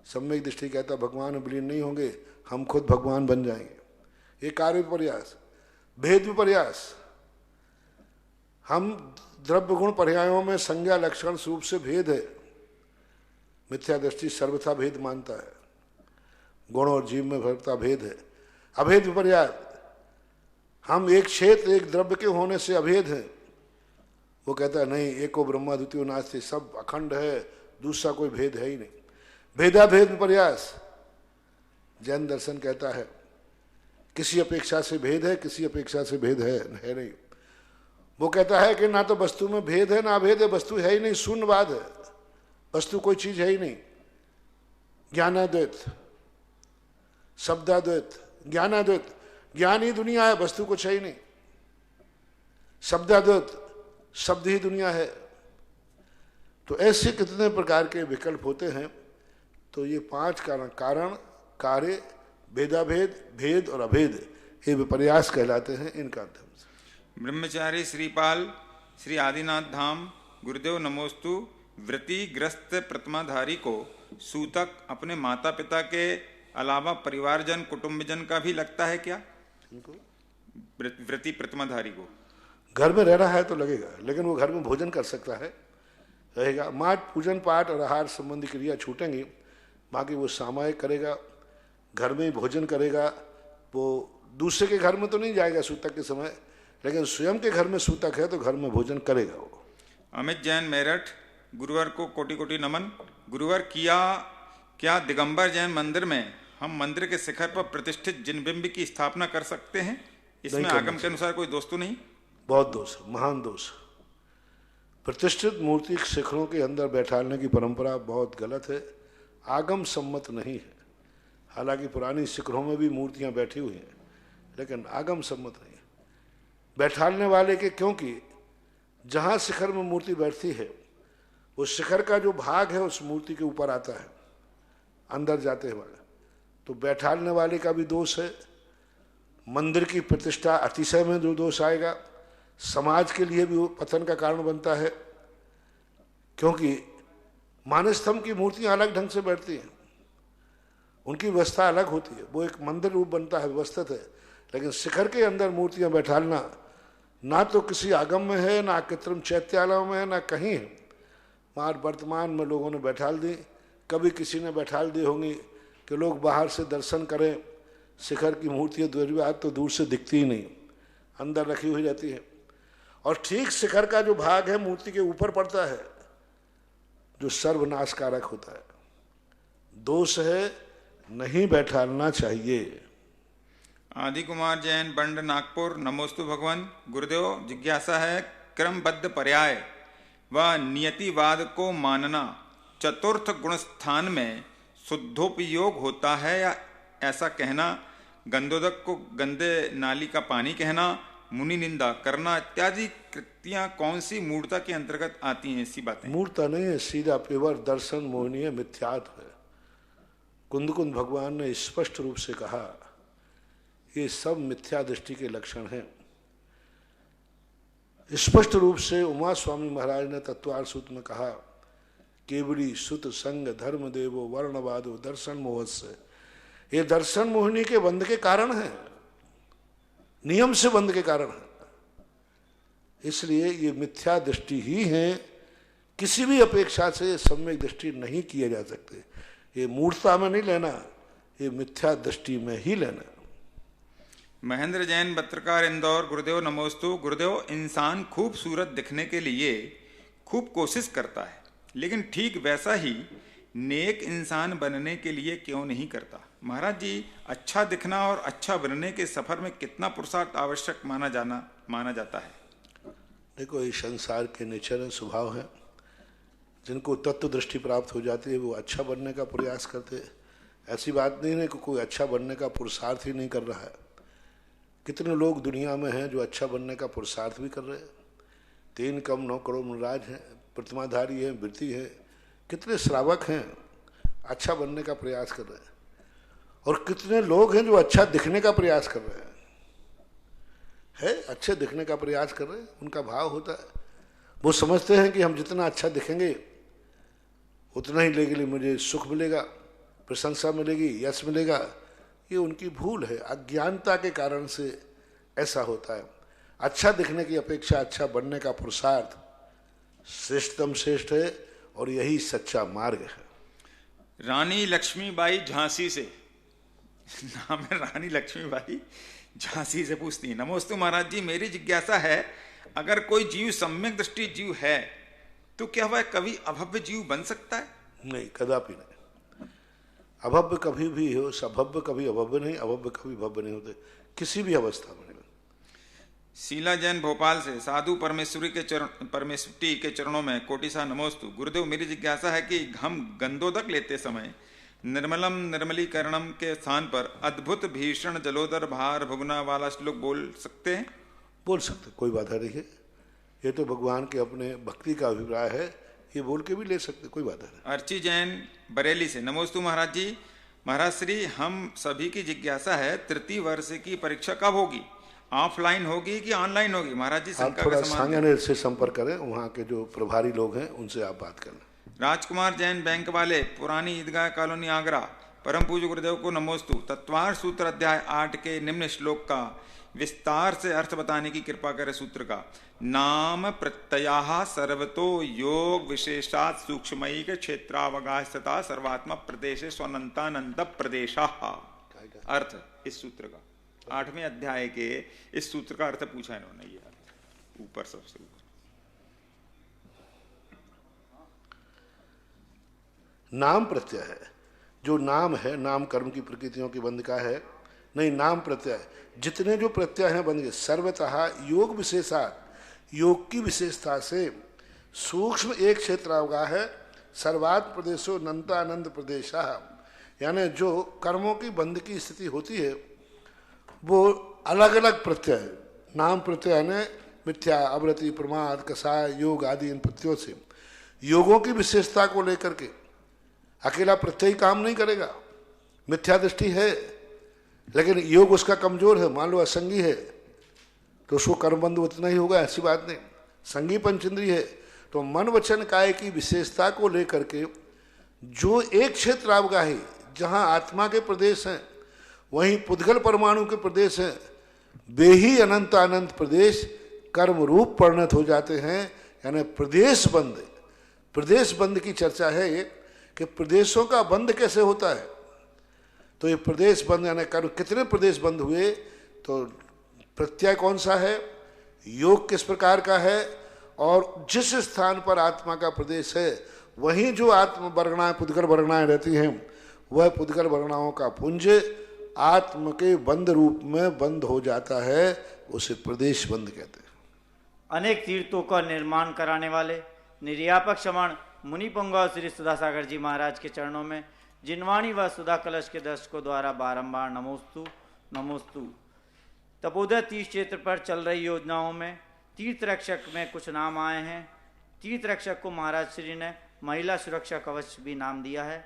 D: सम्यक दृष्टि कहता भगवान में विलीन नहीं होंगे, हम खुद भगवान बन जाएंगे। ये कार्य विपर्यास। भेद विपर्यास, हम द्रव्य गुण पर्यायों में संज्ञा लक्षण रूप से भेद है। मिथ्या दृष्टि सर्वथा भेद मानता है, गुण और जीव में सर्वथा भेद है। अभेद विपर्यास, हम एक क्षेत्र एक द्रव्य के होने से अभेद हैं। वो कहता है नहीं, एको ब्रह्मा द्वितीयो नास्ति, सब अखंड है, दूसरा कोई भेद है ही नहीं। भेदाभेद विपर्यास, जैन दर्शन कहता है किसी अपेक्षा से भेद है, किसी अपेक्षा से भेद है नहीं। वो कहता है कि ना तो वस्तु में भेद है ना अभेद है, वस्तु है ही नहीं, शून्यवाद है, वस्तु कोई चीज है ही नहीं। ज्ञानाद्वैत, शब्दाद्वैत, ज्ञानाद्वैत, ज्ञान ही दुनिया है, वस्तु कुछ है ही नहीं। शब्दाद्वैत, शब्द ही दुनिया है। तो ऐसे कितने प्रकार के विकल्प होते हैं। तो ये 5 कारण, कारण, कार्य, भेदाभेद, भेद और अभेद, ये विपर्यास कहलाते हैं इनका माध्यम से।
B: ब्रह्मचारी श्रीपाल, श्री आदिनाथ धाम, गुरुदेव नमोस्तु। वृत्तिग्रस्त प्रतिमाधारी को सूतक अपने माता पिता के अलावा परिवारजन कुटुंबजन का भी लगता है क्या? व्रति प्रतिमाधारी को
D: घर में रह रहा है तो लगेगा, लेकिन वो घर में भोजन कर सकता है, रहेगा। माँ पूजन पाठ और आहार संबंधी क्रिया छूटेंगी, बाकी वो सामायिक करेगा, घर में ही भोजन करेगा। वो दूसरे के घर में तो नहीं जाएगा सूतक के समय, लेकिन स्वयं के घर में सूतक है तो घर में भोजन करेगा वो।
B: अमित जैन, मेरठ। गुरुवर को कोटि कोटि नमन। गुरुवर, क्या दिगंबर जैन मंदिर में हम मंदिर के शिखर पर प्रतिष्ठित जिनबिंब की स्थापना कर सकते हैं? इसमें आगम के अनुसार कोई दोष तो नहीं?
D: बहुत दोष, महान दोष। प्रतिष्ठित मूर्ति शिखरों के अंदर बैठाने की परंपरा बहुत गलत है, आगम सम्मत नहीं है। हालांकि पुरानी शिखरों में भी मूर्तियां बैठी हुई हैं, लेकिन आगम सम्मत नहीं है बैठाने वाले के, क्योंकि जहां शिखर में मूर्ति बैठती है वो शिखर का जो भाग है उस मूर्ति के ऊपर आता है अंदर जाते हुए, तो बैठाने वाले का भी दोष है। मंदिर की प्रतिष्ठा अतिशय में जो दोष आएगा, समाज के लिए भी वो पतन का कारण बनता है, क्योंकि मानस्तंभ की मूर्तियां अलग ढंग से बैठती हैं, उनकी व्यवस्था अलग होती है, वो एक मंदिर रूप बनता है, व्यवस्थित है। लेकिन शिखर के अंदर मूर्तियां बैठाना ना तो किसी आगम में है, ना कृत्रिम चैत्यालयों में है, ना कहीं है। मार वर्तमान में लोगों ने बैठाल दी, कभी किसी ने बैठाल दी होंगी कि लोग बाहर से दर्शन करें। शिखर की मूर्तियां तो दूर से दिखती ही नहीं, अंदर रखी हुई रहती है। और ठीक शिखर का जो भाग है मूर्ति के ऊपर पड़ता है, जो सर्वनाशकारक होता है। दोष है, नहीं बैठाना चाहिए।
B: आदि कुमार जैन, बंड, नागपुर। नमोस्तु भगवान। गुरुदेव, जिज्ञासा है, क्रमबद्ध पर्याय व नियतिवाद को मानना चतुर्थ गुण स्थान में शुद्धोपयोग होता है, या ऐसा कहना, गंधोदक को गंदे नाली का पानी कहना, मुनि निंदा करना इत्यादि कृतियां कौन सी मूर्ता के अंतर्गत आती हैं? ऐसी बातें
D: मूर्ता नहीं है, सीधा पेवर दर्शन मोहनीय मिथ्यात्व है। कुंद भगवान ने स्पष्ट रूप से कहा ये सब मिथ्या दृष्टि के लक्षण हैं। स्पष्ट रूप से उमा स्वामी महाराज ने तत्वार सूत्र में कहा, केवड़ी सुत संग धर्म देवो वर्णवादो दर्शन मोहस्य। ये दर्शन मोहिनी के बंध के कारण है, नियम से बंध के कारण है। इसलिए ये मिथ्या दृष्टि ही है, किसी भी अपेक्षा से सम्यक दृष्टि नहीं किए जा सकते। ये मूर्खता में नहीं लेना, ये मिथ्या दृष्टि में ही लेना।
B: महेंद्र जैन पत्रकार इंदौर, गुरुदेव नमोस्तु। गुरुदेव, इंसान खूबसूरत दिखने के लिए खूब कोशिश करता है, लेकिन ठीक वैसा ही नेक इंसान बनने के लिए क्यों नहीं करता? महाराज जी, अच्छा दिखना और अच्छा बनने के सफर में कितना पुरुषार्थ आवश्यक माना जाता है?
D: देखो, ये संसार के नेचर है, स्वभाव है। जिनको तत्व दृष्टि प्राप्त हो जाती है वो अच्छा बनने का प्रयास करते हैं। ऐसी बात नहीं है कि कोई अच्छा बनने का पुरुषार्थ ही नहीं कर रहा है। कितने लोग दुनिया में हैं जो अच्छा बनने का पुरुषार्थ भी कर रहे हैं। 3 कम 9 करोड़ मुनराज हैं, प्रतिमाधारी हैं, वृत्ति है, कितने श्रावक हैं अच्छा बनने का प्रयास कर रहे हैं। और कितने लोग हैं जो अच्छा दिखने का प्रयास कर रहे हैं, अच्छे दिखने का प्रयास कर रहे हैं। उनका भाव होता है, वो समझते हैं कि हम जितना अच्छा दिखेंगे उतना ही लेके मुझे सुख मिलेगा, प्रशंसा मिलेगी, यश मिलेगा। ये उनकी भूल है, अज्ञानता के कारण से ऐसा होता है। अच्छा दिखने की अपेक्षा अच्छा बनने का पुरुषार्थ श्रेष्ठतम श्रेष्ठ है, और यही सच्चा मार्ग है।
B: रानी लक्ष्मीबाई झांसी से, नाम है रानी लक्ष्मीबाई, झांसी से पूछती है, नमोस्तु महाराज जी, मेरी जिज्ञासा है, अगर कोई जीव सम्यक दृष्टि जीव है तो क्या वह कभी अभव्य जीव बन सकता है?
D: नहीं, कदापि नहीं। अभव्य कभी भी हो, सभव्य कभी अभव्य नहीं, अभव्य कभी भव्य नहीं होते, किसी भी अवस्था में नहीं।
B: शीला जैन भोपाल से, साधु परमेश्वरी के चरणों में कोटिसा नमोस्तु। गुरुदेव, मेरी जिज्ञासा है कि हम गंधोदक लेते समय निर्मलम निर्मलीकरणम के स्थान पर अद्भुत भीषण जलोदर भार भुगना वाला श्लोक बोल सकते हैं?
D: बोल सकते, कोई बाधा नहीं है। ये तो भगवान के अपने भक्ति का अभिप्राय है, ये बोल के भी ले सकते, कोई बाधा नहीं।
B: अर्ची जैन बरेली से, नमोस्तु महाराज जी। महाराज श्री, हम सभी की जिज्ञासा है, तृतीय वर्ष की परीक्षा कब होगी? ऑफलाइन होगी कि ऑनलाइन होगी? महाराज जी,
D: आप थोड़ा सांगानेर से संपर्क करें, वहाँ के जो प्रभारी लोग हैं उनसे आप बात करें।
B: राजकुमार जैन बैंक वाले, पुरानी ईदगाह कॉलोनी, आगरा। परम पूज्य गुरुदेव को नमोस्तु। तत्वार सूत्र अध्याय 8 के निम्न श्लोक का विस्तार से अर्थ बताने की कृपा करें। सूत्र का नाम प्रत्यया सर्वतो योग विशेषात सूक्ष्मयी के क्षेत्रावगाहता सर्वात्मा प्रदेश स्वनंतानंद प्रदेश। अर्थ इस सूत्र का 8वें अध्याय के इस सूत्र का अर्थ पूछा इन्होंने, ये ऊपर सबसे ऊपर।
D: नाम प्रत्यय है, जो नाम है, नाम कर्म की प्रकृतियों की बंध का है, नहीं नाम प्रत्यय। जितने जो प्रत्यय हैं बंध के सर्वतः योग विशेषात, योग की विशेषता से सूक्ष्म एक क्षेत्र अवगाह है, सर्वात प्रदेशो नंतानंद प्रदेश। यानी जो कर्मों की बंध की स्थिति होती है वो अलग अलग प्रत्यय, नाम प्रत्यय यानी मिथ्या, अवृत्ति, प्रमाद, कसाय, योग आदि इन प्रत्ययों से योगों की विशेषता को लेकर के अकेला प्रत्यय काम नहीं करेगा। मिथ्या दृष्टि है लेकिन योग उसका कमजोर है, मान लो असंगी है तो उसको कर्मबंध उतना ही होगा, ऐसी बात नहीं। संगी पंचेंद्रिय है तो मन वचन काय की विशेषता को लेकर के जो एक क्षेत्र अवगाही, जहाँ आत्मा के प्रदेश हैं वहीं पुद्गल परमाणु के प्रदेश हैं, वे ही अनंत अनंत प्रदेश कर्म रूप परिणत हो जाते हैं। यानी प्रदेश बंध, प्रदेश बंध की चर्चा है ये कि प्रदेशों का बंध कैसे होता है। तो ये प्रदेश बंध यानी कर्म कितने प्रदेश बंध हुए, तो प्रत्यय कौन सा है, योग किस प्रकार का है, और जिस स्थान पर आत्मा का प्रदेश है वहीं जो आत्म वर्गणाएं पुद्गल वर्गणाएं रहती हैं वह पुद्गल वर्गणाओं का पुंज आत्म के बंध रूप में बंद हो जाता है, उसे प्रदेश बंध कहते हैं।
E: अनेक तीर्थों का निर्माण कराने वाले निर्यापक श्रवण मुनि पुंगव श्री सुधासागर जी महाराज के चरणों में जिनवाणी व सुधा कलश के दर्शकों द्वारा बारंबार नमोस्तु नमोस्तु। तपोदय तीर्थ क्षेत्र पर चल रही योजनाओं में तीर्थ रक्षक में कुछ नाम आए हैं। तीर्थ रक्षक को महाराज श्री ने महिला सुरक्षा कवच भी नाम दिया है।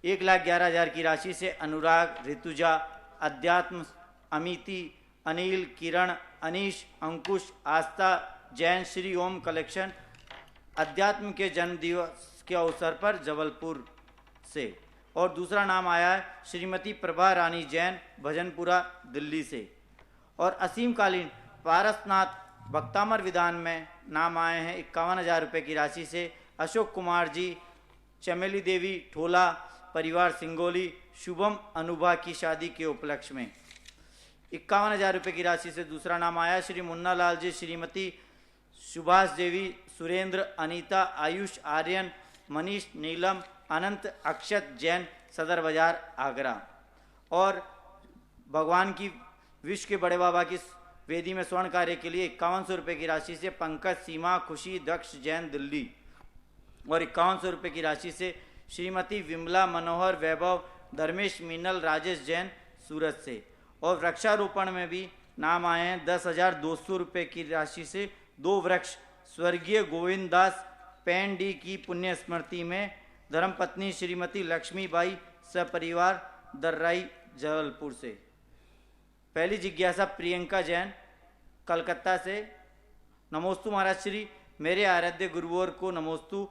E: 1,11,000 की राशि से अनुराग, ऋतुजा, अध्यात्म, अमिति, अनिल, किरण, अनीश, अंकुश, आस्था, जैन श्री ओम कलेक्शन अध्यात्म के जन्म दिवस के अवसर पर जबलपुर से। और दूसरा नाम आया है श्रीमती प्रभा रानी जैन भजनपुरा दिल्ली से। और असीमकालीन पारसनाथ भक्तामर विधान में नाम आए हैं 51,000 रुपये की राशि से अशोक कुमार जी चमेली देवी ठोला परिवार सिंगोली शुभम अनुभा की शादी के उपलक्ष्य में। 51,000 रुपये की राशि से दूसरा नाम आया श्री मुन्ना लाल जी श्रीमती सुभाष देवी सुरेंद्र अनीता आयुष आर्यन मनीष नीलम अनंत अक्षत जैन सदर बाजार आगरा। और भगवान की विश्व के बड़े बाबा की वेदी में स्वर्ण कार्य के लिए 5100 रुपये की राशि से पंकज सीमा खुशी दक्ष जैन दिल्ली। और 5100 रुपये की राशि से श्रीमती विमला मनोहर वैभव धर्मेश मीनल राजेश जैन सूरत से। और वृक्षारोपण में भी नाम आए हैं 10,200 रुपये की राशि से 2 वृक्ष स्वर्गीय गोविंद दास पैंडी की पुण्य स्मृति में धर्मपत्नी श्रीमती लक्ष्मीबाई सपरिवार दर्राई जबलपुर से। पहली जिज्ञासा प्रियंका जैन कलकत्ता से। नमोस्तु महाराज श्री, मेरे आराध्य गुरुवर को नमोस्तु।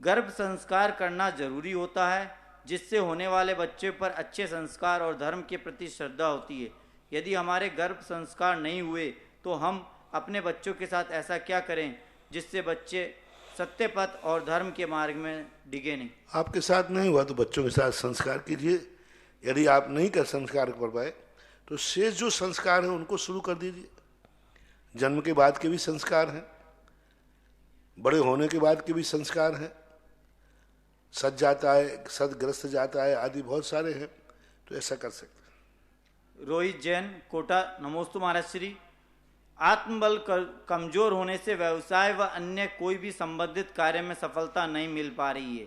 E: गर्भ संस्कार करना जरूरी होता है जिससे होने वाले बच्चे पर अच्छे संस्कार और धर्म के प्रति श्रद्धा होती है। यदि हमारे गर्भ संस्कार नहीं हुए तो हम अपने बच्चों के साथ ऐसा क्या करें जिससे बच्चे सत्य पथ और धर्म के मार्ग में डिगे नहीं।
D: आपके साथ नहीं हुआ तो बच्चों के साथ संस्कार कीजिए। यदि आप नहीं कर संस्कार कर पाए तो शेष जो संस्कार हैं उनको शुरू कर दीजिए। जन्म के बाद के भी संस्कार हैं, बड़े होने के बाद के भी संस्कार हैं, सज जाता है सदग्रस्त जाता है आदि बहुत सारे हैं, तो ऐसा कर सकते हैं।
E: रोहित जैन कोटा। नमोस्तु महाराज श्री, आत्मबल कमजोर होने से व्यवसाय व अन्य कोई भी संबंधित कार्य में सफलता नहीं मिल पा रही है।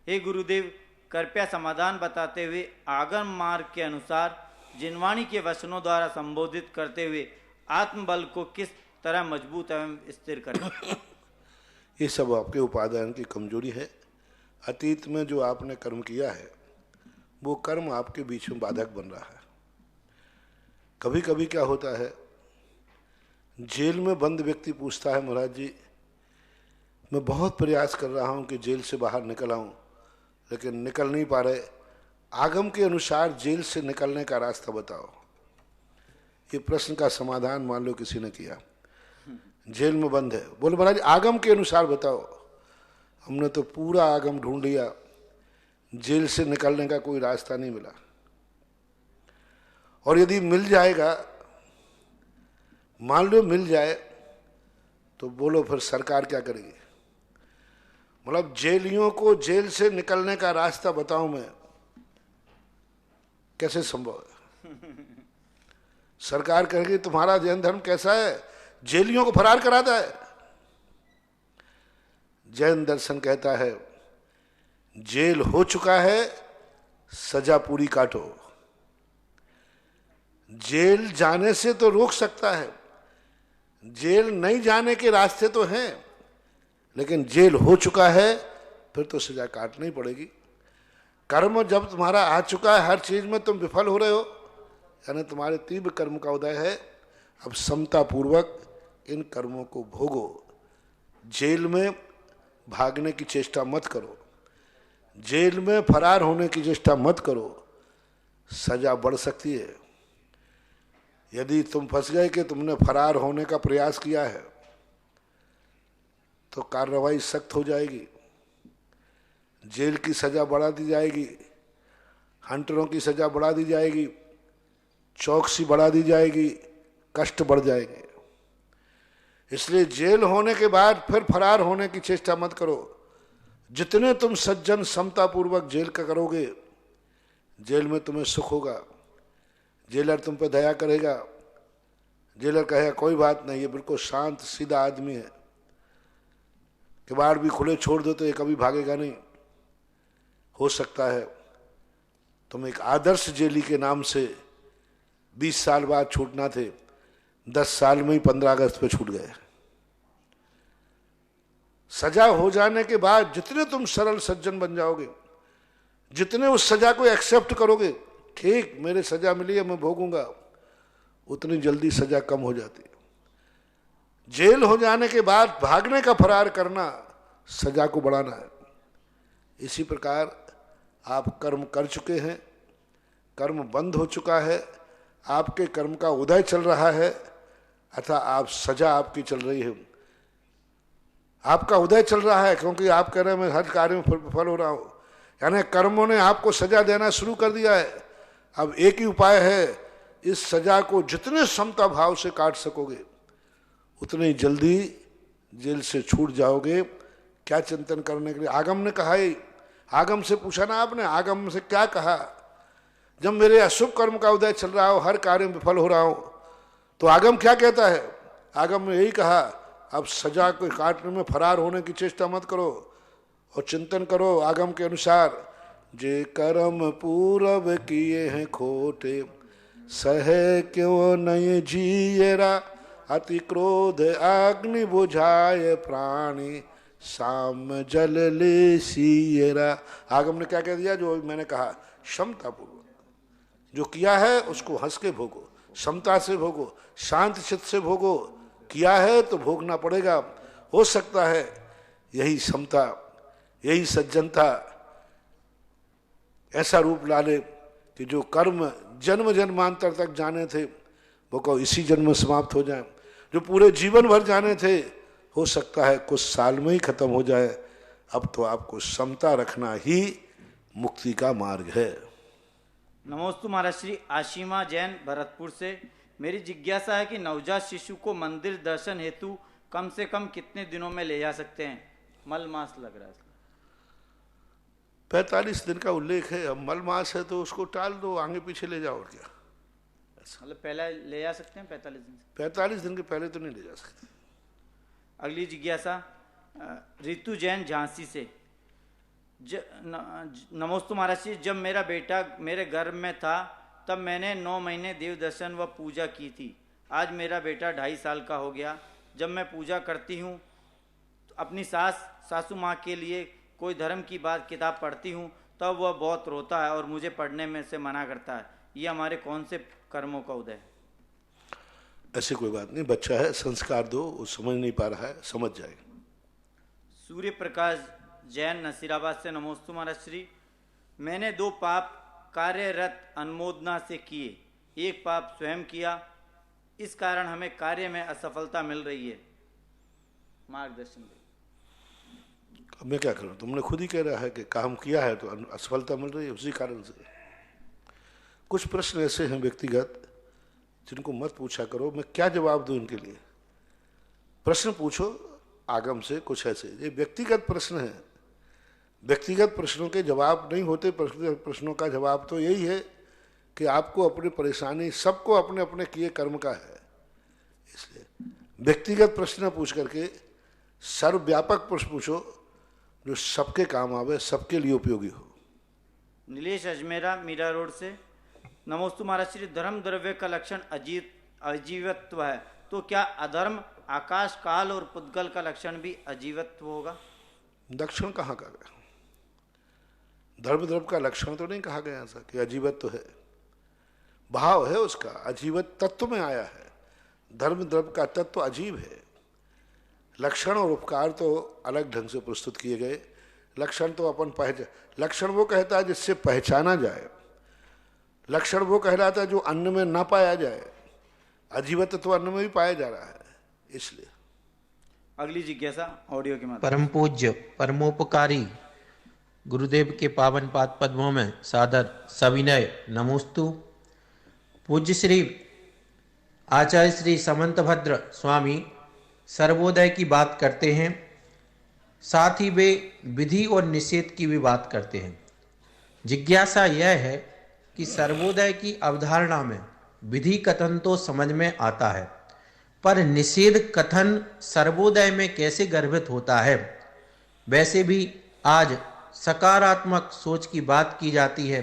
E: हे गुरुदेव, कृपया समाधान बताते हुए आगम मार्ग के अनुसार जिनवाणी के वचनों द्वारा संबोधित करते हुए आत्मबल को किस तरह मजबूत एवं स्थिर करें।
D: ये सब आपके उपादान की कमजोरी है। अतीत में जो आपने कर्म किया है वो कर्म आपके बीच में बाधक बन रहा है। कभी कभी क्या होता है, जेल में बंद व्यक्ति पूछता है महाराज जी मैं बहुत प्रयास कर रहा हूँ कि जेल से बाहर निकल आऊँ लेकिन निकल नहीं पा रहे, आगम के अनुसार जेल से निकलने का रास्ता बताओ। ये प्रश्न का समाधान मान लो किसी ने किया, जेल में बंद है, बोले महाराज आगम के अनुसार बताओ। हमने तो पूरा आगम ढूंढ लिया, जेल से निकलने का कोई रास्ता नहीं मिला। और यदि मिल जाएगा, मान लो मिल जाए, तो बोलो फिर सरकार क्या करेगी। मतलब जेलियों को जेल से निकलने का रास्ता बताऊं मैं, कैसे संभव है। सरकार कहेगी तुम्हारा जैन धर्म कैसा है, जेलियों को फरार कराता है। जैन दर्शन कहता है जेल हो चुका है, सजा पूरी काटो। जेल जाने से तो रोक सकता है, जेल नहीं जाने के रास्ते तो हैं, लेकिन जेल हो चुका है फिर तो सजा काटनी ही पड़ेगी। कर्म जब तुम्हारा आ चुका है, हर चीज में तुम विफल हो रहे हो, यानी तुम्हारे तीव्र कर्म का उदय है। अब समता पूर्वक इन कर्मों को भोगो। जेल में भागने की चेष्टा मत करो, जेल में फरार होने की चेष्टा मत करो, सजा बढ़ सकती है। यदि तुम फंस गए कि तुमने फरार होने का प्रयास किया है तो कार्रवाई सख्त हो जाएगी, जेल की सजा बढ़ा दी जाएगी, हंटरों की सजा बढ़ा दी जाएगी, चौकसी बढ़ा दी जाएगी, कष्ट बढ़ जाएंगे। इसलिए जेल होने के बाद फिर फरार होने की चेष्टा मत करो। जितने तुम सज्जन समतापूर्वक जेल का करोगे, जेल में तुम्हें सुख होगा। जेलर तुम पे दया करेगा, जेलर कहेगा कोई बात नहीं, ये बिल्कुल शांत सीधा आदमी है, किवाड़ भी खुले छोड़ दो तो ये कभी भागेगा नहीं। हो सकता है तुम एक आदर्श जेली के नाम से 20 साल बाद छूटना थे, 10 साल में ही 15 अगस्त पे छूट गए। सजा हो जाने के बाद जितने तुम सरल सज्जन बन जाओगे, जितने उस सजा को एक्सेप्ट करोगे, ठीक मेरे सजा मिली है मैं भोगूंगा, उतनी जल्दी सजा कम हो जाती है। जेल हो जाने के बाद भागने का फरार करना सजा को बढ़ाना है। इसी प्रकार आप कर्म कर चुके हैं, कर्म बंद हो चुका है, आपके कर्म का उदय चल रहा है, अतः आप सजा आपकी चल रही है। आपका उदय चल रहा है क्योंकि आप कह रहे हैं मैं हर कार्य में विफल हो रहा हूं, यानी कर्मों ने आपको सजा देना शुरू कर दिया है। अब एक ही उपाय है, इस सजा को जितने समता भाव से काट सकोगे उतने ही जल्दी जेल से छूट जाओगे। क्या चिंतन करने के लिए आगम ने कहा है, आगम से पूछा ना आपने, आगम से क्या कहा? जब मेरे अशुभ कर्म का उदय चल रहा हो, हर कार्य में विफल हो रहा हो, तो आगम क्या कहता है? आगम ने यही कहा, अब सजा को काटने में फरार होने की चेष्टा मत करो और चिंतन करो आगम के अनुसार। जे कर्म पूरब किए हैं खोटे, सहे क्यों नहीं जियरा, अति क्रोध अग्नि बुझाए प्राणी, साम जल ले सियरा। आगम ने क्या कह दिया? जो मैंने कहा, क्षमता पूर्वक जो किया है उसको हंस के भोगो, समता से भोगो, शांत चित्त से भोगो। किया है तो भोगना पड़ेगा। हो सकता है यही समता, यही सज्जनता ऐसा रूप ला ले कि जो कर्म जन्म जन्मांतर तक जाने थे वो को इसी जन्म में समाप्त हो जाए, जो पूरे जीवन भर जाने थे हो सकता है कुछ साल में ही खत्म हो जाए। अब तो आपको समता रखना ही मुक्ति का मार्ग है।
E: नमोस्तु महाराज श्री आशिमा जैन भरतपुर से। मेरी जिज्ञासा है कि नवजात शिशु को मंदिर दर्शन हेतु कम से कम कितने दिनों में ले जा सकते हैं? मल मास लग रहा है।
D: 45 दिन का उल्लेख है। अब मल मास है तो उसको टाल दो, आगे पीछे ले जाओ। और क्या
E: मतलब पहले ले जा सकते हैं 45 दिन से?
D: 45 दिन के पहले तो नहीं ले जा सकते।
E: अगली जिज्ञासा रितु जैन झांसी से। नमोस्तु महाराज जी, जब मेरा बेटा मेरे गर्भ में था तब मैंने 9 महीने देव दर्शन व पूजा की थी। आज मेरा बेटा 2.5 साल का हो गया। जब मैं पूजा करती हूँ तो अपनी सासू माँ के लिए कोई धर्म की बात किताब पढ़ती हूँ तब वह बहुत रोता है और मुझे पढ़ने में से मना करता है। ये हमारे कौन से कर्मों का उदय है?
D: ऐसी कोई बात नहीं, बच्चा है, संस्कार दो, वो समझ नहीं पा रहा है, समझ जाएगा।
E: सूर्य प्रकाश जैन नसीराबाद से। नमोस्तु महाराज श्री, मैंने 2 पाप कार्यरत अनुमोदना से किए। एक पाप स्वयं किया, इस कारण हमें कार्य में असफलता मिल रही है, मार्गदर्शन दें।
D: अब मैं क्या करूं? तुमने खुद ही कह रहा है कि काम किया है तो असफलता मिल रही है, उसी कारण से। कुछ प्रश्न ऐसे हैं व्यक्तिगत जिनको मत पूछा करो, मैं क्या जवाब दूं इनके लिए? प्रश्न पूछो आगम से, कुछ ऐसे ये व्यक्तिगत प्रश्न है। व्यक्तिगत प्रश्नों के जवाब नहीं होते। प्रश्नों का जवाब तो यही है कि आपको अपनी परेशानी, सबको अपने अपने किए कर्म का है, इसलिए व्यक्तिगत प्रश्न पूछ करके सर्वव्यापक प्रश्न पूछो जो सबके काम आवे, सबके लिए उपयोगी हो।
E: नीलेश अजमेरा मीरा रोड से। नमोस्तु महाराज श्री, धर्म द्रव्य का लक्षण अजीवत्व है, तो क्या अधर्म आकाश काल और पुद्गल का लक्षण भी अजीवत्व होगा?
D: लक्षण कहाँ का गया? धर्म द्रव्य का लक्षण तो नहीं कहा गया ऐसा कि अजीवत्व है, भाव है उसका, अजीवत तत्व में आया है। धर्म द्रव्य का तत्व अजीब है। लक्षण और उपकार तो अलग ढंग से प्रस्तुत किए गए। लक्षण तो अपन लक्षण वो कहता है जिससे पहचाना जाए, लक्षण वो कहलाता है जो अन्न में ना पाया जाए। अजीवत्व तो अन्न में भी पाया जा रहा है, इसलिए।
E: अगली जिज्ञासा ऑडियो के माध्यम।
F: परम पूज्य परमोपकारी गुरुदेव के पावन पाद पद्मों में सादर सविनय नमोस्तु। पूज्य श्री आचार्य श्री समंतभद्र स्वामी सर्वोदय की बात करते हैं, साथ ही वे विधि और निषेध की भी बात करते हैं। जिज्ञासा यह है कि सर्वोदय की अवधारणा में विधि कथन तो समझ में आता है, पर निषेध कथन सर्वोदय में कैसे गर्भित होता है? वैसे भी आज सकारात्मक सोच की बात की जाती है।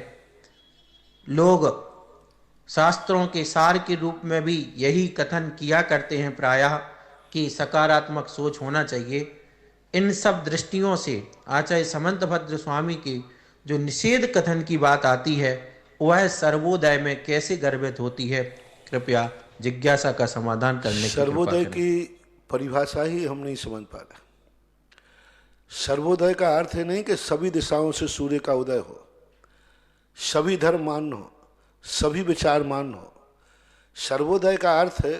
F: लोग शास्त्रों के सार के रूप में भी यही कथन किया करते हैं प्रायः कि सकारात्मक सोच होना चाहिए। इन सब दृष्टियों से आचार्य समंतभद्र स्वामी की जो निषेध कथन की बात आती है वह सर्वोदय में कैसे गर्भित होती है? कृपया जिज्ञासा का समाधान करने की
D: सर्वोदय की परिभाषा ही हम नहीं समझ पा रहे। सर्वोदय का अर्थ है नहीं कि सभी दिशाओं से सूर्य का उदय हो, सभी धर्म मान्य हो, सभी विचार मान्य हो। सर्वोदय का अर्थ है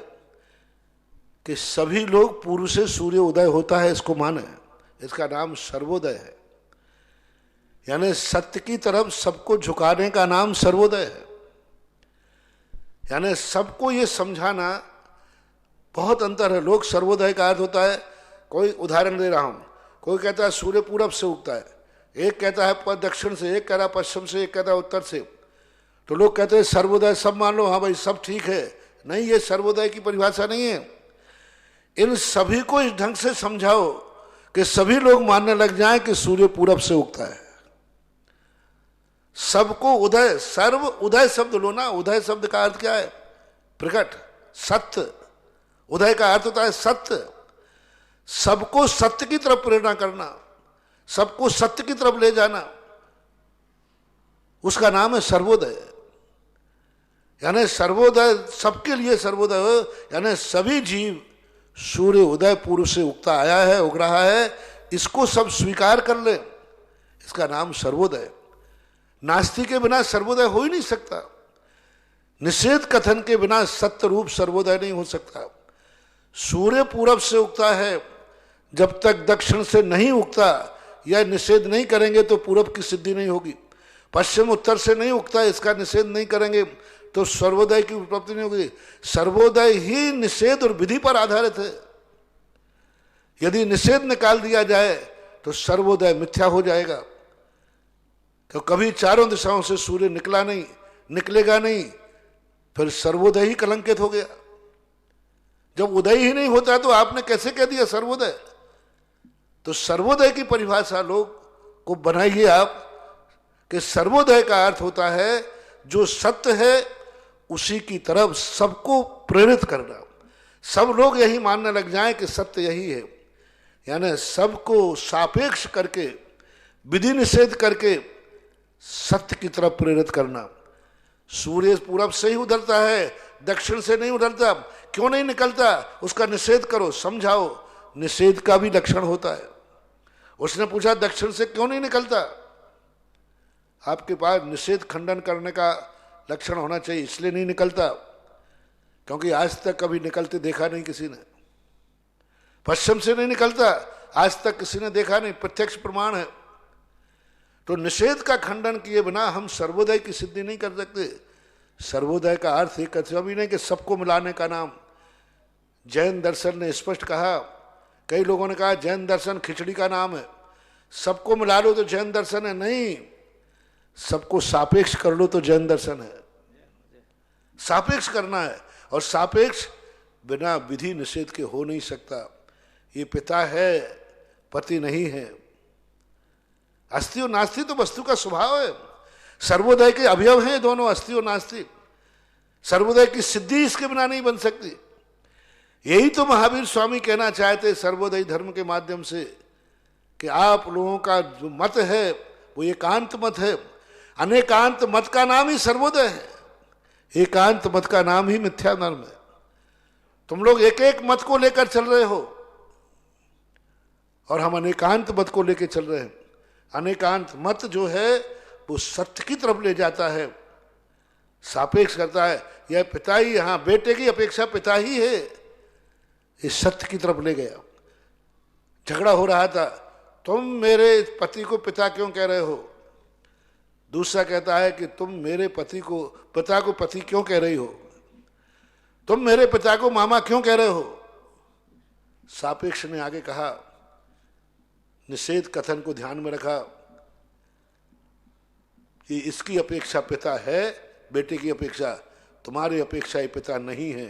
D: कि सभी लोग पूर्व से सूर्य उदय होता है इसको माने, इसका नाम सर्वोदय है। यानी सत्य की तरफ सबको झुकाने का नाम सर्वोदय है। यानी सबको ये समझाना बहुत अंतर है। लोग सर्वोदय का अर्थ होता है, कोई उदाहरण दे रहा हूं, कोई कहता है सूर्य पूरब से उगता है, एक कहता है दक्षिण से, एक कह रहा है पश्चिम से, एक कहता है उत्तर से। तो लोग कहते हैं सर्वोदय सब मान लो, हाँ भाई सब ठीक है। नहीं, ये सर्वोदय की परिभाषा नहीं है। इन सभी को इस ढंग से समझाओ कि सभी लोग मानने लग जाएं कि सूर्य पूरब से उगता है। सबको उदय, सर्व उदय शब्द लो ना। उदय शब्द का अर्थ क्या है? प्रकट, सत्य। उदय का अर्थ होता है सत्य। सबको सत्य की तरफ प्रेरणा करना, सबको सत्य की तरफ ले जाना, उसका नाम है सर्वोदय। यानी सर्वोदय सबके लिए सर्वोदय हो, यानी सभी जीव सूर्य उदय पूर्व से उगता आया है, उग रहा है, इसको सब स्वीकार कर ले, इसका नाम सर्वोदय। नास्ति के बिना सर्वोदय हो ही नहीं सकता। निषेध कथन के बिना सत्य रूप सर्वोदय नहीं हो सकता। सूर्य पूरब से उगता है, जब तक दक्षिण से नहीं उगता, यह निषेध नहीं करेंगे तो पूरब की सिद्धि नहीं होगी। पश्चिम उत्तर से नहीं उगता, इसका निषेध नहीं करेंगे तो सर्वोदय की उपलब्धि नहीं होगी। सर्वोदय ही निषेध और विधि पर आधारित है। यदि निषेध निकाल दिया जाए तो सर्वोदय मिथ्या हो जाएगा, तो कभी चारों दिशाओं से सूर्य निकला नहीं, निकलेगा नहीं, फिर सर्वोदय ही कलंकित हो गया। जब उदय ही नहीं होता तो आपने कैसे कह दिया सर्वोदय? तो सर्वोदय की परिभाषा लोग को बनाइए आप कि सर्वोदय का अर्थ होता है जो सत्य है उसी की तरफ सबको प्रेरित करना। सब लोग यही मानने लग जाएं कि सत्य यही है। यानी सबको सापेक्ष करके, विधि निषेध करके सत्य की तरफ प्रेरित करना। सूर्य पूरब से ही उधरता है, दक्षिण से नहीं उधरता। क्यों नहीं निकलता? उसका निषेध करो, समझाओ। निषेध का भी लक्षण होता है। उसने पूछा दक्षिण से क्यों नहीं निकलता? आपके पास निषेध खंडन करने का लक्षण होना चाहिए, इसलिए नहीं निकलता क्योंकि आज तक कभी निकलते देखा नहीं किसी ने। पश्चिम से नहीं निकलता, आज तक किसी ने देखा नहीं, प्रत्यक्ष प्रमाण है। तो निषेध का खंडन किए बिना हम सर्वोदय की सिद्धि नहीं कर सकते। सर्वोदय का अर्थ एक कभी नहीं कि सबको मिलाने का नाम। जैन दर्शन ने स्पष्ट कहा, कई लोगों ने कहा जैन दर्शन खिचड़ी का नाम है, सबको मिला लो तो जैन दर्शन है। नहीं, सबको सापेक्ष कर लो तो जैन दर्शन है। सापेक्ष करना है, और सापेक्ष बिना विधि निषेध के हो नहीं सकता। ये पिता है, पति नहीं है। अस्थि और नास्ति तो वस्तु का स्वभाव है। सर्वोदय के अवयव हैं दोनों, अस्थि और नास्ति। सर्वोदय की सिद्धि इसके बिना नहीं बन सकती। यही तो महावीर स्वामी कहना चाहते सर्वोदय धर्म के माध्यम से कि आप लोगों का जो मत है वो एकांत मत है। अनेकांत मत का नाम ही सर्वोदय है, एकांत मत का नाम ही मिथ्या धर्म है। तुम लोग एक एक मत को लेकर चल रहे हो और हम अनेकांत मत को लेकर चल रहे हैं। अनेकांत मत जो है वो सत्य की तरफ ले जाता है, सापेक्ष करता है। यह पिता ही, यहाँ बेटे की अपेक्षा पिता ही है, इस सत्य की तरफ ले गया। झगड़ा हो रहा था, तुम मेरे पति को पिता क्यों कह रहे हो? दूसरा कहता है कि तुम मेरे पिता को पति क्यों कह रही हो? तुम मेरे पिता को मामा क्यों कह रहे हो? सापेक्ष ने आगे कहा, निषेध कथन को ध्यान में रखा कि इसकी अपेक्षा पिता है, बेटे की अपेक्षा, तुम्हारी अपेक्षा ये पिता नहीं है।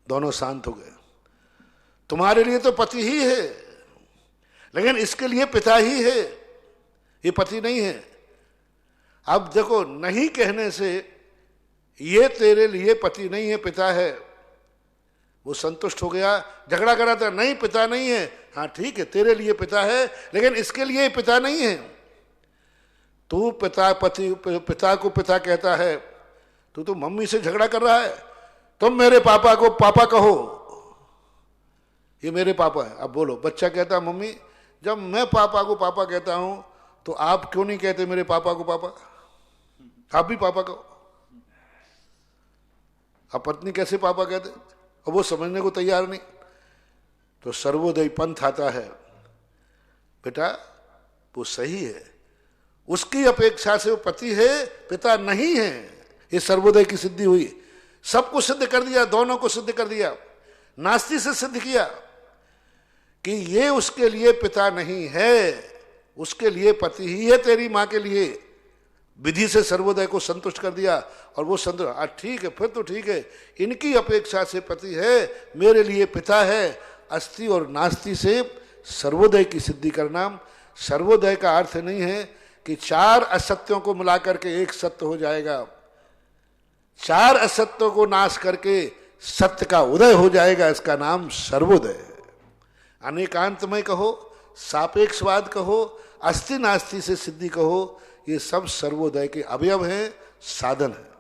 D: दोनों शांत हो गए। तुम्हारे लिए तो पति ही है, लेकिन इसके लिए पिता ही है, ये पति नहीं है। अब देखो, नहीं कहने से ये तेरे लिए पति नहीं है, पिता है, वो संतुष्ट हो गया। झगड़ा करा था, नहीं पिता नहीं है। हाँ ठीक है, तेरे लिए पिता है, लेकिन इसके लिए पिता नहीं है। तू पिता को पिता कहता है, तू तो मम्मी से झगड़ा कर रहा है। तुम मेरे पापा को पापा कहो, ये मेरे पापा हैं। अब बोलो, बच्चा कहता है मम्मी जब मैं पापा को पापा कहता हूं तो आप क्यों नहीं कहते मेरे पापा को पापा, आप भी पापा कहो। अब पत्नी कैसे पापा कहते, अब वो समझने को तैयार नहीं। तो सर्वोदय पंथ आता है, बेटा वो सही है, उसकी अपेक्षा से वो पति है, पिता नहीं है। ये सर्वोदय की सिद्धि हुई, सबको सिद्ध कर दिया, दोनों को सिद्ध कर दिया। नास्ति से सिद्ध किया कि ये उसके लिए पिता नहीं है, उसके लिए पति ही है, तेरी मां के लिए। विधि से सर्वोदय को संतुष्ट कर दिया और वो संतुष्ट, ठीक है फिर तो ठीक है, इनकी अपेक्षा से पति है, मेरे लिए पिता है। अस्थि और नास्ति से सर्वोदय की सिद्धि करना। सर्वोदय का अर्थ नहीं है कि चार असत्यों को मिलाकर के एक सत्य हो जाएगा, चार असत्यों को नाश करके सत्य का उदय हो जाएगा, इसका नाम सर्वोदय है। अनेकांतमय कहो, सापेक्षवाद कहो, अस्थि नास्ति से सिद्धि कहो, ये सब सर्वोदय के अवयव हैं, साधन है।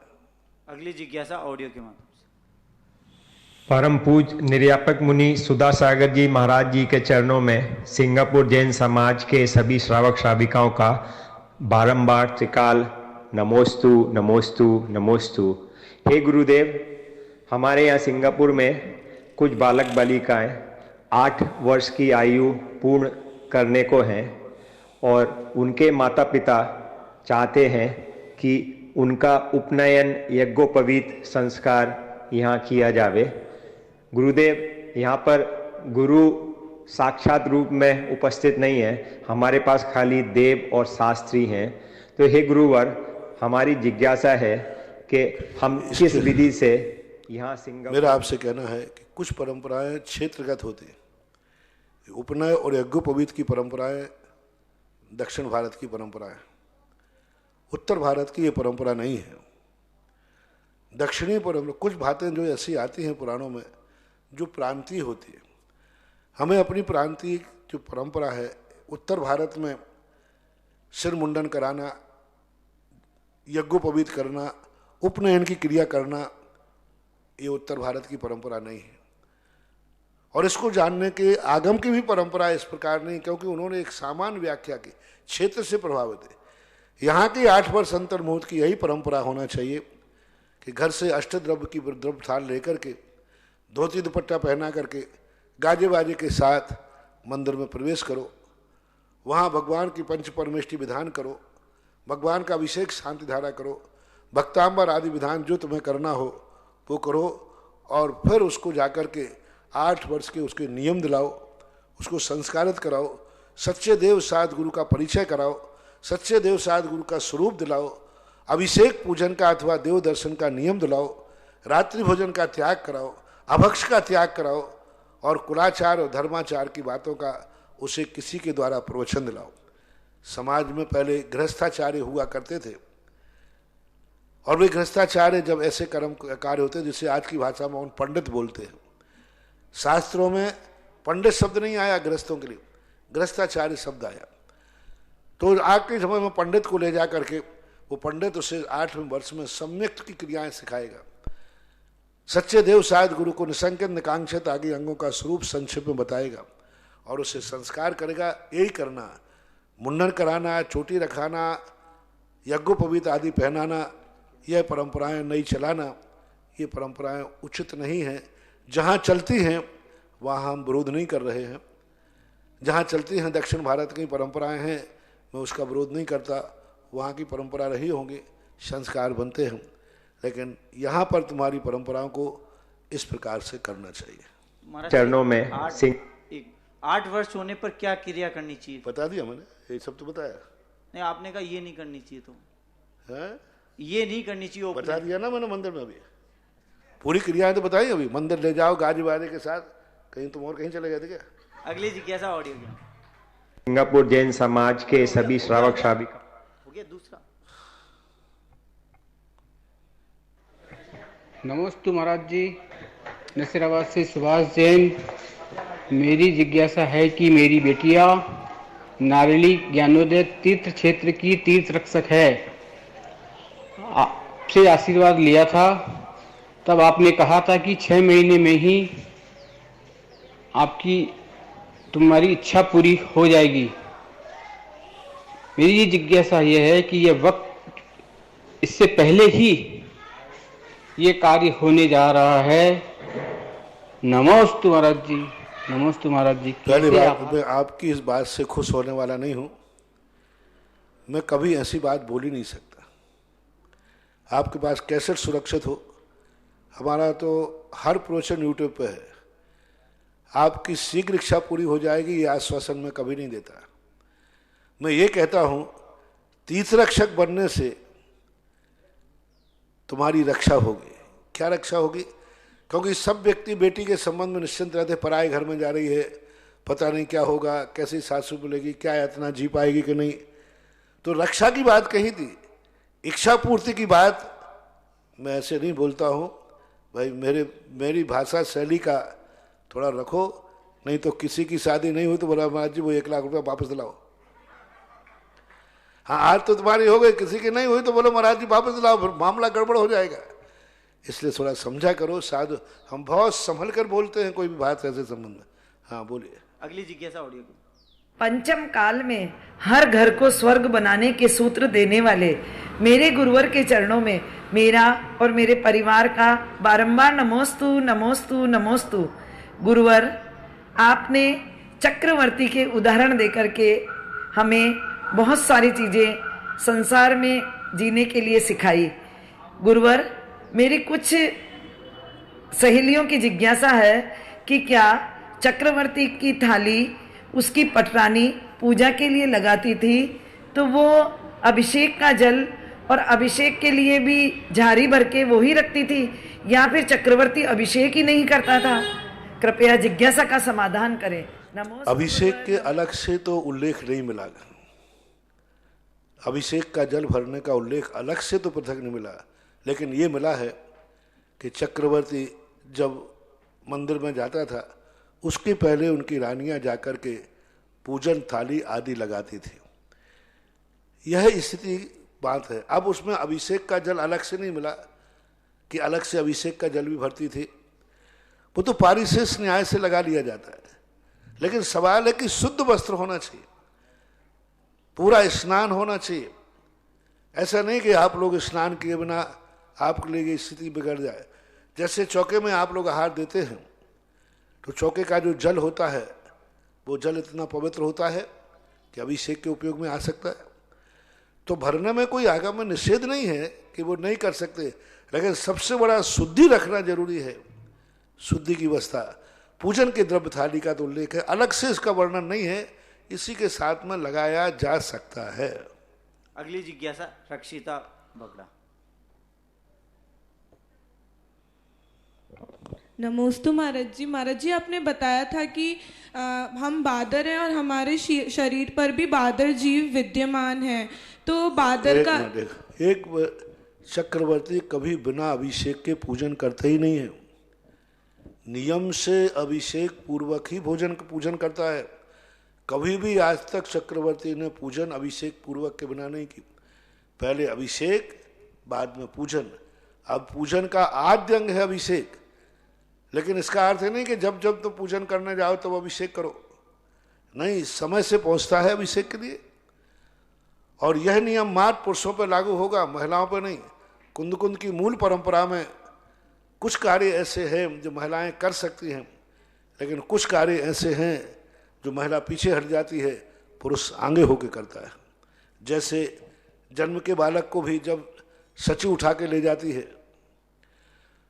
E: अगली जिज्ञासा ऑडियो के माध्यम से।
G: परम पूज निर्यापक मुनि सुधा सागर जी महाराज जी के चरणों में सिंगापुर जैन समाज के सभी श्रावक श्राविकाओं का बारंबार त्रिकाल नमोस्तु नमोस्तु नमोस्तु। हे गुरुदेव, हमारे यहाँ सिंगापुर में कुछ बालक बालिकाएं 8 वर्ष की आयु पूर्ण करने को हैं और उनके माता पिता चाहते हैं कि उनका उपनयन यज्ञोपवीत संस्कार यहाँ किया जावे। गुरुदेव, यहाँ पर गुरु साक्षात रूप में उपस्थित नहीं है, हमारे पास खाली देव और शास्त्री हैं। तो हे गुरुवर, हमारी जिज्ञासा है कि हम किस विधि से यहाँ सिंगापुर।
D: मेरा आपसे कहना है कि कुछ परंपराएं क्षेत्रगत होती हैं। उपनय और यज्ञोपवीत की परंपराएं दक्षिण भारत की परंपरा है, उत्तर भारत की ये परंपरा नहीं है। दक्षिणी परंपरा कुछ बातें जो ऐसी आती हैं पुराणों में जो प्रांतीय होती है। हमें अपनी प्रांतीय जो परंपरा है, उत्तर भारत में सिर मुंडन कराना, यज्ञोपवीत करना, उपनयन की क्रिया करना, ये उत्तर भारत की परंपरा नहीं है। और इसको जानने के आगम की भी परंपरा इस प्रकार नहीं, क्योंकि उन्होंने एक सामान्य व्याख्या की, क्षेत्र से प्रभावित है। यहाँ की 8 वर्ष अंतर्मुहूर्त की यही परंपरा होना चाहिए कि घर से अष्टद्रव्य की द्रव्य थाल लेकर के, धोती दुपट्टा पहना करके, गाजे बाजे के साथ मंदिर में प्रवेश करो, वहाँ भगवान की पंच परमेष्टि विधान करो, भगवान का अभिषेक शांति धारा करो, भक्तांबर आदि विधान जो तुम्हें करना हो वो करो, और फिर उसको जाकर के 8 वर्ष के उसके नियम दिलाओ, उसको संस्कारित कराओ, सच्चे देव साध गुरु का परिचय कराओ, सच्चे देव साध गुरु का स्वरूप दिलाओ, अभिषेक पूजन का अथवा देव दर्शन का नियम दिलाओ, रात्रि भोजन का त्याग कराओ, अभक्ष का त्याग कराओ, और कुलाचार और धर्माचार की बातों का उसे किसी के द्वारा प्रवचन दिलाओ। समाज में पहले गृहस्थाचार्य हुआ करते थे, और वे गृहस्थाचार्य जब ऐसे कर्म कार्य होते जिसे आज की भाषा में उन पंडित बोलते हैं। शास्त्रों में पंडित शब्द नहीं आया गृहस्थों के लिए, गृहस्थाचार्य शब्द आया। तो आज के समय में पंडित को ले जा करके वो पंडित उसे 8वें वर्ष में सम्यक की क्रियाएं सिखाएगा, सच्चे देव साध गुरु को निसंकित निकांक्षित आगे अंगों का स्वरूप संक्षेप में बताएगा और उसे संस्कार करेगा। यही करना, मुंडन कराना, चोटी रखाना, यज्ञोपवीत आदि पहनाना, यह परंपराएं नहीं चलाना, ये परंपराएं उचित नहीं हैं। जहाँ चलती हैं वहाँ हम विरोध नहीं कर रहे हैं। जहाँ चलती हैं दक्षिण भारत की परंपराएं हैं, मैं उसका विरोध नहीं करता, वहाँ की परंपरा रही होंगी, संस्कार बनते हैं, लेकिन यहाँ पर तुम्हारी परंपराओं को इस प्रकार से करना चाहिए।
G: चरणों में
E: 8 वर्ष होने पर क्या क्रिया करनी चाहिए?
D: बता दिया मैंने, ये सब तो बताया
E: नहीं, आपने कहा ये नहीं करनी चाहिए, तो
D: है
E: ये नहीं करनी चाहिए,
D: बता दिया ना मैंने। मंदिर में अभी पूरी क्रियाएं तो बताई, अभी मंदिर ले जाओ गाजी बाजे के साथ, कहीं तुम और कहीं चले गए थे क्या?
E: अगली जिज्ञासा ऑडियो की।
G: सिंगापुर जैन समाज के सभी श्रावक श्राविका।
E: हो गया दूसरा।
H: नमस्ते महाराज जी, नसीराबाद से सुभाष जैन। मेरी जिज्ञासा है कि मेरी बेटिया नारिली ज्ञानोदय तीर्थ क्षेत्र की तीर्थ रक्षक है। आपसे आशीर्वाद लिया था, तब आपने कहा था कि 6 महीने में ही तुम्हारी इच्छा पूरी हो जाएगी। मेरी ये जिज्ञासा ये है कि ये वक्त इससे पहले ही ये कार्य होने जा रहा है। नमोस्तु महाराज जी, नमोस्तु महाराज जी।
D: पहली बात, मैं आपकी इस बात से खुश होने वाला नहीं हूं। मैं कभी ऐसी बात बोल ही नहीं सकता। आपके पास कैसेट सुरक्षित हो, हमारा तो हर प्रवचन यूट्यूब पे है। आपकी शीघ्र इच्छा पूरी हो जाएगी, ये आश्वासन मैं कभी नहीं देता। मैं ये कहता हूं, तीर्थरक्षक बनने से तुम्हारी रक्षा होगी। क्या रक्षा होगी? क्योंकि सब व्यक्ति बेटी के संबंध में निश्चिंत रहते, पराए घर में जा रही है, पता नहीं क्या होगा, कैसी सासू मिलेगी, क्या यातना जी पाएगी कि नहीं। तो रक्षा की बात कही थी, इच्छा पूर्ति की बात मैं ऐसे नहीं बोलता हूं भाई। मेरी भाषा शैली का थोड़ा रखो, नहीं तो किसी की शादी नहीं हुई तो बोला महाराज जी वो 1 लाख रुपया वापस दिलाओ। हाँ, आज तो तुम्हारी हो गई, किसी की नहीं हुई तो बोलो महाराज जी वापस दिलाओ, फिर मामला गड़बड़ हो जाएगा। इसलिए थोड़ा समझा करो। साधु हम बहुत संभल कर बोलते हैं कोई भी बात ऐसे संबंध में। हाँ बोलिए।
E: अगली जिज्ञासा ऑडियो।
I: पंचम काल में हर घर को स्वर्ग बनाने के सूत्र देने वाले मेरे गुरुवर के चरणों में मेरा और मेरे परिवार का बारंबार नमोस्तु नमोस्तु नमोस्तु। गुरुवर, आपने चक्रवर्ती के उदाहरण देकर के हमें बहुत सारी चीज़ें संसार में जीने के लिए सिखाई। गुरुवर, मेरी कुछ सहेलियों की जिज्ञासा है कि क्या चक्रवर्ती की थाली उसकी पटरानी पूजा के लिए लगाती थी तो वो अभिषेक का जल और अभिषेक के लिए भी झारी भर के वो ही रखती थी, या फिर चक्रवर्ती अभिषेक ही नहीं करता था? कृपया जिज्ञासा का समाधान करें। नमो।
D: अभिषेक के अलग से तो उल्लेख नहीं मिला। अभिषेक का जल भरने का उल्लेख अलग से तो पृथक नहीं मिला, लेकिन ये मिला है कि चक्रवर्ती जब मंदिर में जाता था उसके पहले उनकी रानियां जाकर के पूजन थाली आदि लगाती थी। यह स्थिति बात है। अब उसमें अभिषेक का जल अलग से नहीं मिला कि अलग से अभिषेक का जल भी भरती थी, वो तो पारिशेष न्याय से लगा लिया जाता है। लेकिन सवाल है कि शुद्ध वस्त्र होना चाहिए, पूरा स्नान होना चाहिए। ऐसा नहीं कि आप लोग स्नान किए बिना आपके लिए स्थिति बिगड़ जाए। जैसे चौके में आप लोग आहार देते हैं तो चौके का जो जल होता है वो जल इतना पवित्र होता है कि अभिषेक के उपयोग में आ सकता है। तो भरने में कोई आगम में निषेध नहीं है कि वो नहीं कर सकते, लेकिन सबसे बड़ा शुद्धि रखना जरूरी है। शुद्धि की व्यवस्था, पूजन के द्रव्य थाली का तो उल्लेख है, अलग से इसका वर्णन नहीं है, इसी के साथ में लगाया जा सकता है।
E: अगली जिज्ञासा रक्षिता बगड़ा।
J: नमोस्तु महाराज जी। महाराज जी, आपने बताया था कि हम बादर हैं और हमारे शरीर पर भी बादर जीव विद्यमान हैं, तो बादर का
D: एक चक्रवर्ती कभी बिना अभिषेक के पूजन करते ही नहीं है। नियम से अभिषेक पूर्वक ही पूजन करता है। कभी भी आज तक चक्रवर्ती ने पूजन अभिषेक पूर्वक के बिना नहीं की। पहले अभिषेक, बाद में पूजन। अब पूजन का आद्य अंग है अभिषेक, लेकिन इसका अर्थ है नहीं कि जब जब तो पूजन करने जाओ तब अभिषेक करो। नहीं, समय से पहुंचता है अभिषेक के लिए। और यह नियम मात्र पुरुषों पर लागू होगा, महिलाओं पर नहीं। कुंद कुंद की मूल परंपरा में कुछ कार्य ऐसे हैं जो महिलाएं कर सकती हैं, लेकिन कुछ कार्य ऐसे हैं जो महिला पीछे हट जाती है, पुरुष आगे होकर करता है। जैसे जन्म के बालक को भी जब सची उठा के ले जाती है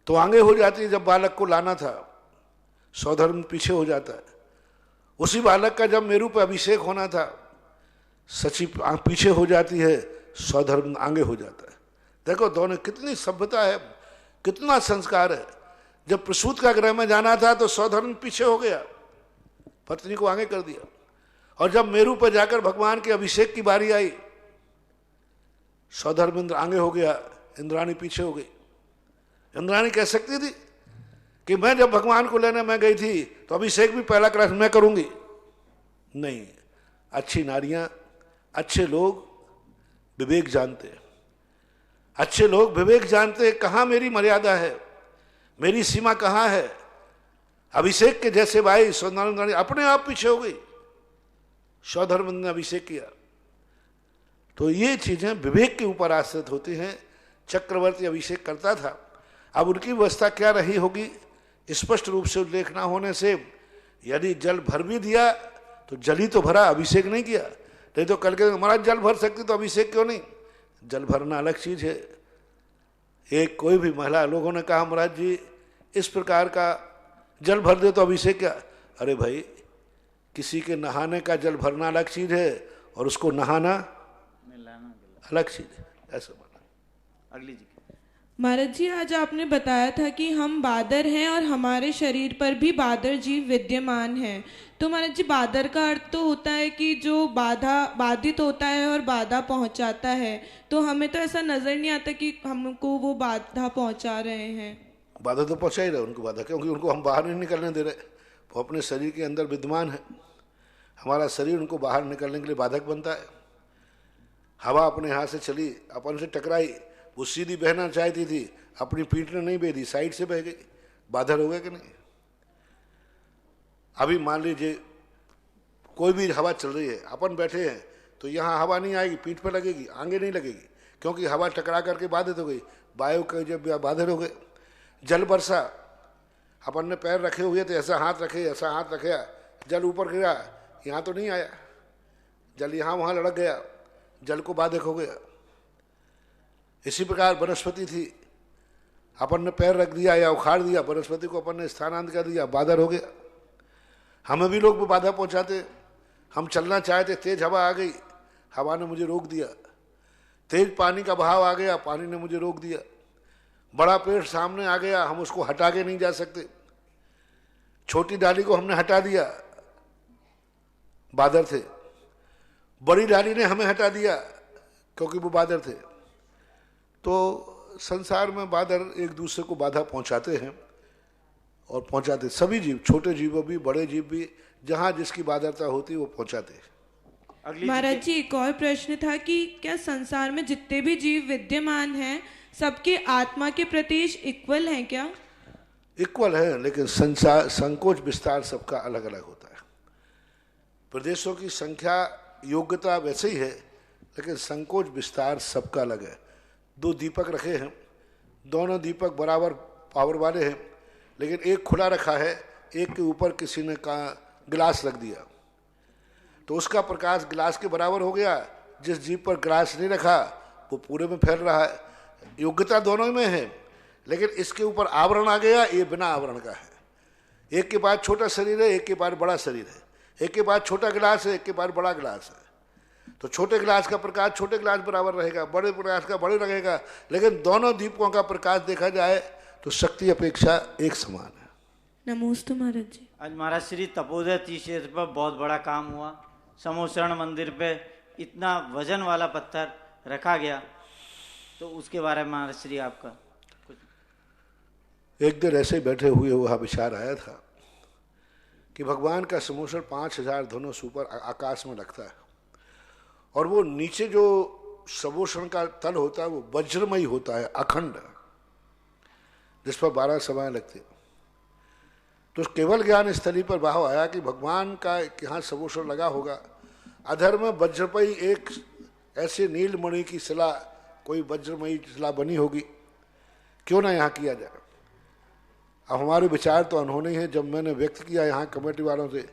D: तो आगे हो जाती है। जब बालक को लाना था सौधर्म पीछे हो जाता है। उसी बालक का जब मेरू पर अभिषेक होना था सची पीछे हो जाती है, सौधर्म आगे हो जाता है। देखो दोनों कितनी सभ्यता है, कितना संस्कार है। जब प्रसूत का गृह में जाना था तो सौधर्म पीछे हो गया, पत्नी को आगे कर दिया। और जब मेरू पर जाकर भगवान के अभिषेक की बारी आई, सौधर्म इंद्र आगे हो गया, इंद्राणी पीछे हो गई। इंद्राणी कह सकती थी कि मैं जब भगवान को लेने में गई थी तो अभिषेक भी पहला क्लास मैं करूंगी। नहीं, अच्छी नारियां, अच्छे लोग विवेक जानते हैं। अच्छे लोग विवेक जानते हैं, कहाँ मेरी मर्यादा है, मेरी सीमा कहाँ है। अभिषेक के जैसे भाई सत्यनारायण गाड़ी अपने आप पीछे हो गई, सौधर्म ने अभिषेक किया। तो ये चीजें विवेक के ऊपर आश्रित होती हैं। चक्रवर्ती अभिषेक करता था, अब उनकी व्यवस्था क्या रही होगी स्पष्ट रूप से उल्लेख ना होने से यदि जल भर भी दिया तो जल ही तो भरा, अभिषेक नहीं किया। नहीं तो कल के महाराज जल भर सकती तो अभिषेक क्यों नहीं? जल भरना अलग चीज है। एक कोई भी महिला लोगों ने कहा महाराज जी इस प्रकार का जल भर दे तो अभिषेक क्या? अरे भाई किसी के नहाने का जल भरना अलग चीज है और उसको नहाना अलग चीज है, ऐसा माना।
E: अगली जी।
J: महाराज जी, आज आपने बताया था कि हम बादर हैं और हमारे शरीर पर भी बादर जीव विद्यमान हैं। तो महाराज जी, बादर का अर्थ तो होता है कि जो बाधित होता है और बाधा पहुंचाता है, तो हमें तो ऐसा नजर नहीं आता कि हमको वो बाधा पहुंचा रहे हैं।
D: बाधा तो पहुंचा ही रहे उनको, बाधा क्योंकि उनको हम बाहर नहीं निकलने दे रहे, वो अपने शरीर के अंदर विद्यमान है। हमारा शरीर उनको बाहर निकलने के लिए बाधक बनता है। हवा अपने हाथ से चली, अपन से टकराई, वो सीधी बहना चाहती थी, अपनी पीठ ने नहीं बेधी, साइड से बह गई, बाधर हो गया कि नहीं? अभी मान लीजिए कोई भी हवा चल रही है, अपन बैठे हैं तो यहाँ हवा नहीं आएगी, पीठ पर लगेगी, आगे नहीं लगेगी, क्योंकि हवा टकरा करके बाधित हो गई, वायु के जब बाधित हो गए। जल बरसा, अपन ने पैर रखे हुए थे, ऐसा हाथ रखे, ऐसा हाथ रखे, जल ऊपर गिरा, यहाँ तो नहीं आया, जल यहाँ वहाँ लड़क गया, जल को बाधक हो गया। इसी प्रकार वनस्पति थी, अपन ने पैर रख दिया या उखाड़ दिया, वनस्पति को अपन ने स्थानांतरित कर दिया, बादर हो गया। हमें भी लोग बाधा पहुंचाते, हम चलना चाहते, तेज हवा आ गई, हवा ने मुझे रोक दिया। तेज पानी का बहाव आ गया, पानी ने मुझे रोक दिया। बड़ा पेड़ सामने आ गया, हम उसको हटा के नहीं जा सकते, छोटी डाली को हमने हटा दिया, बादर थे। बड़ी डाली ने हमें हटा दिया क्योंकि वो बादर थे। तो संसार में बादर एक दूसरे को बाधा पहुंचाते हैं और पहुंचाते, सभी जीव, छोटे जीव भी बड़े जीव भी, जहां जिसकी बादरता होती है वो पहुंचाते हैं।
J: महाराज जी, एक और प्रश्न था कि क्या संसार में जितने भी जीव विद्यमान हैं सबके आत्मा के प्रति इक्वल हैं क्या?
D: इक्वल है, लेकिन संसार संकोच विस्तार सबका अलग अलग होता है। प्रदेशों की संख्या योग्यता वैसे ही है, लेकिन संकोच विस्तार सबका अलग है। 2 दीपक रखे हैं, दोनों दीपक बराबर पावर वाले हैं, लेकिन एक खुला रखा है, एक के ऊपर किसी ने गिलास रख दिया तो उसका प्रकाश गिलास के बराबर हो गया। जिस जीप पर गिलास नहीं रखा वो पूरे में फैल रहा है। योग्यता दोनों में है, लेकिन इसके ऊपर आवरण आ गया, ये बिना आवरण का है। एक के पास छोटा शरीर है, एक के पास बड़ा शरीर है, एक के पास छोटा गिलास है, एक के पास बड़ा गिलास है। तो छोटे गिलास का प्रकाश छोटे गिलास बराबर रहेगा, बड़े गिलास का बड़े रहेगा, लेकिन दोनों दीपकों का प्रकाश देखा जाए तो शक्ति अपेक्षा एक समान है।
J: नमोस्तु महाराज जी।
E: आज महाराज श्री तपोदय तीर्थ पर बहुत बड़ा काम हुआ। समोशरण मंदिर पे इतना वजन वाला पत्थर रखा गया, तो उसके बारे में महाराज श्री आपका कुछ?
D: एक दिन ऐसे ही बैठे हुए वह विचार आया था कि भगवान का समोशण 5000 धनुष ऊपर आकाश में रखता है, और वो नीचे जो समोशण का तल होता है वो वज्रमयी होता है, अखंड, जिस पर 12 सभाएं लगती। तो केवल ज्ञान स्थली पर भाव आया कि भगवान का यहाँ समोशण लगा होगा, अधर में वज्रमयी एक ऐसे नीलमणि की शिला, कोई वज्रमयी शिला बनी होगी, क्यों ना यहाँ किया जाए। अब हमारे विचार तो अनहोने ही हैं। जब मैंने व्यक्त किया यहाँ कमेटी वालों से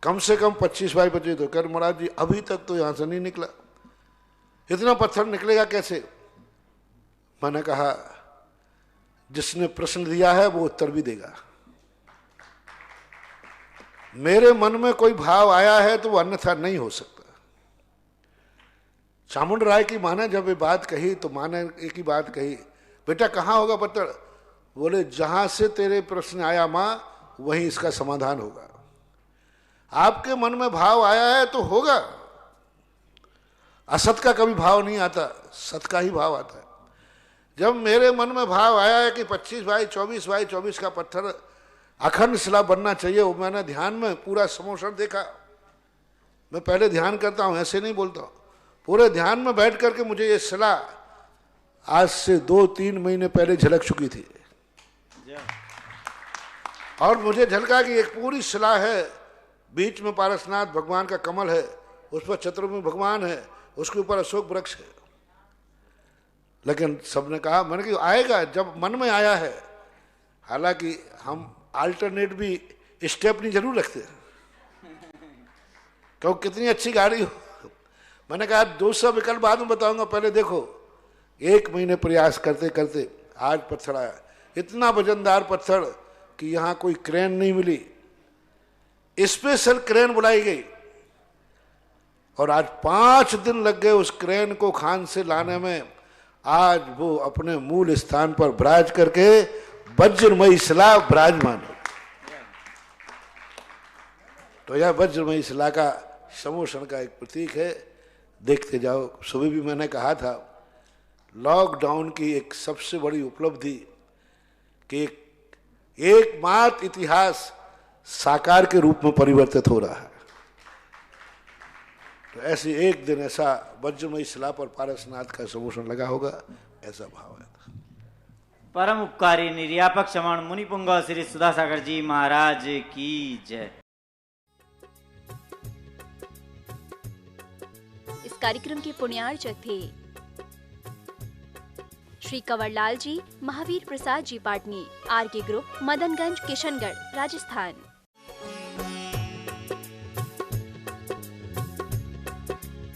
D: कम 25 बाई 25, तो कर महाराज जी अभी तक तो यहाँ से नहीं निकला, इतना पत्थर निकलेगा कैसे? मैंने कहा जिसने प्रश्न दिया है वो उत्तर भी देगा। मेरे मन में कोई भाव आया है तो वो अन्यथा नहीं हो सकता। चामुंड राय की माँ ने जब ये बात कही तो माँ ने एक ही बात कही, बेटा कहाँ होगा पत्थर? बोले जहां से तेरे प्रश्न आया माँ वहीं इसका समाधान होगा। आपके मन में भाव आया है तो होगा। असत का कभी भाव नहीं आता, सत का ही भाव आता है। जब मेरे मन में भाव आया है कि 25 बाई 24 बाई 24 का पत्थर अखंड शिला बनना चाहिए, वो मैंने ध्यान में पूरा समोशण देखा। मैं पहले ध्यान करता हूं, ऐसे नहीं बोलता हूं, पूरे ध्यान में बैठ करके मुझे ये शिला आज से 2-3 महीने पहले झलक चुकी थी। और मुझे झलका कि एक पूरी शिला है, बीच में पारसनाथ भगवान का कमल है, उस पर चतुर्मुख भगवान है, उसके ऊपर अशोक वृक्ष है। लेकिन सबने कहा, मैंने कि आएगा, जब मन में आया है। हालांकि हम अल्टरनेट भी स्टेप नहीं जरूर रखते, क्योंकि कितनी अच्छी गाड़ी हो। मैंने कहा दूसरा विकल्प बाद में बताऊंगा, पहले देखो। 1 महीने प्रयास करते करते आज पत्थर आया, इतना वजनदार पत्थर कि यहाँ कोई क्रेन नहीं मिली, स्पेशल क्रेन बुलाई गई और आज 5 दिन लग गए उस क्रेन को खान से लाने में। आज वो अपने मूल स्थान पर विराज करके वज्रमयी शिला विराजमान है। तो यह वज्रमयी शिला का समोषण का एक प्रतीक है। देखते जाओ। सुबह भी मैंने कहा था, लॉकडाउन की एक सबसे बड़ी उपलब्धि कि एकमात्र इतिहास साकार के रूप में परिवर्तित हो रहा है। तो ऐसे एक दिन ऐसा वज्रमयी शिला पर पारसनाथ का समोषण लगा होगा, ऐसा भाव है।
E: परम उपकारी निर्यापक श्रमण मुनि पुंगव श्री सुधासागर जी महाराज की जय।
A: इस कार्यक्रम के पुण्यार्चक थे श्री कंवरलाल जी, महावीर प्रसाद जी पाटनी, आरके ग्रुप, मदनगंज, किशनगढ़, राजस्थान।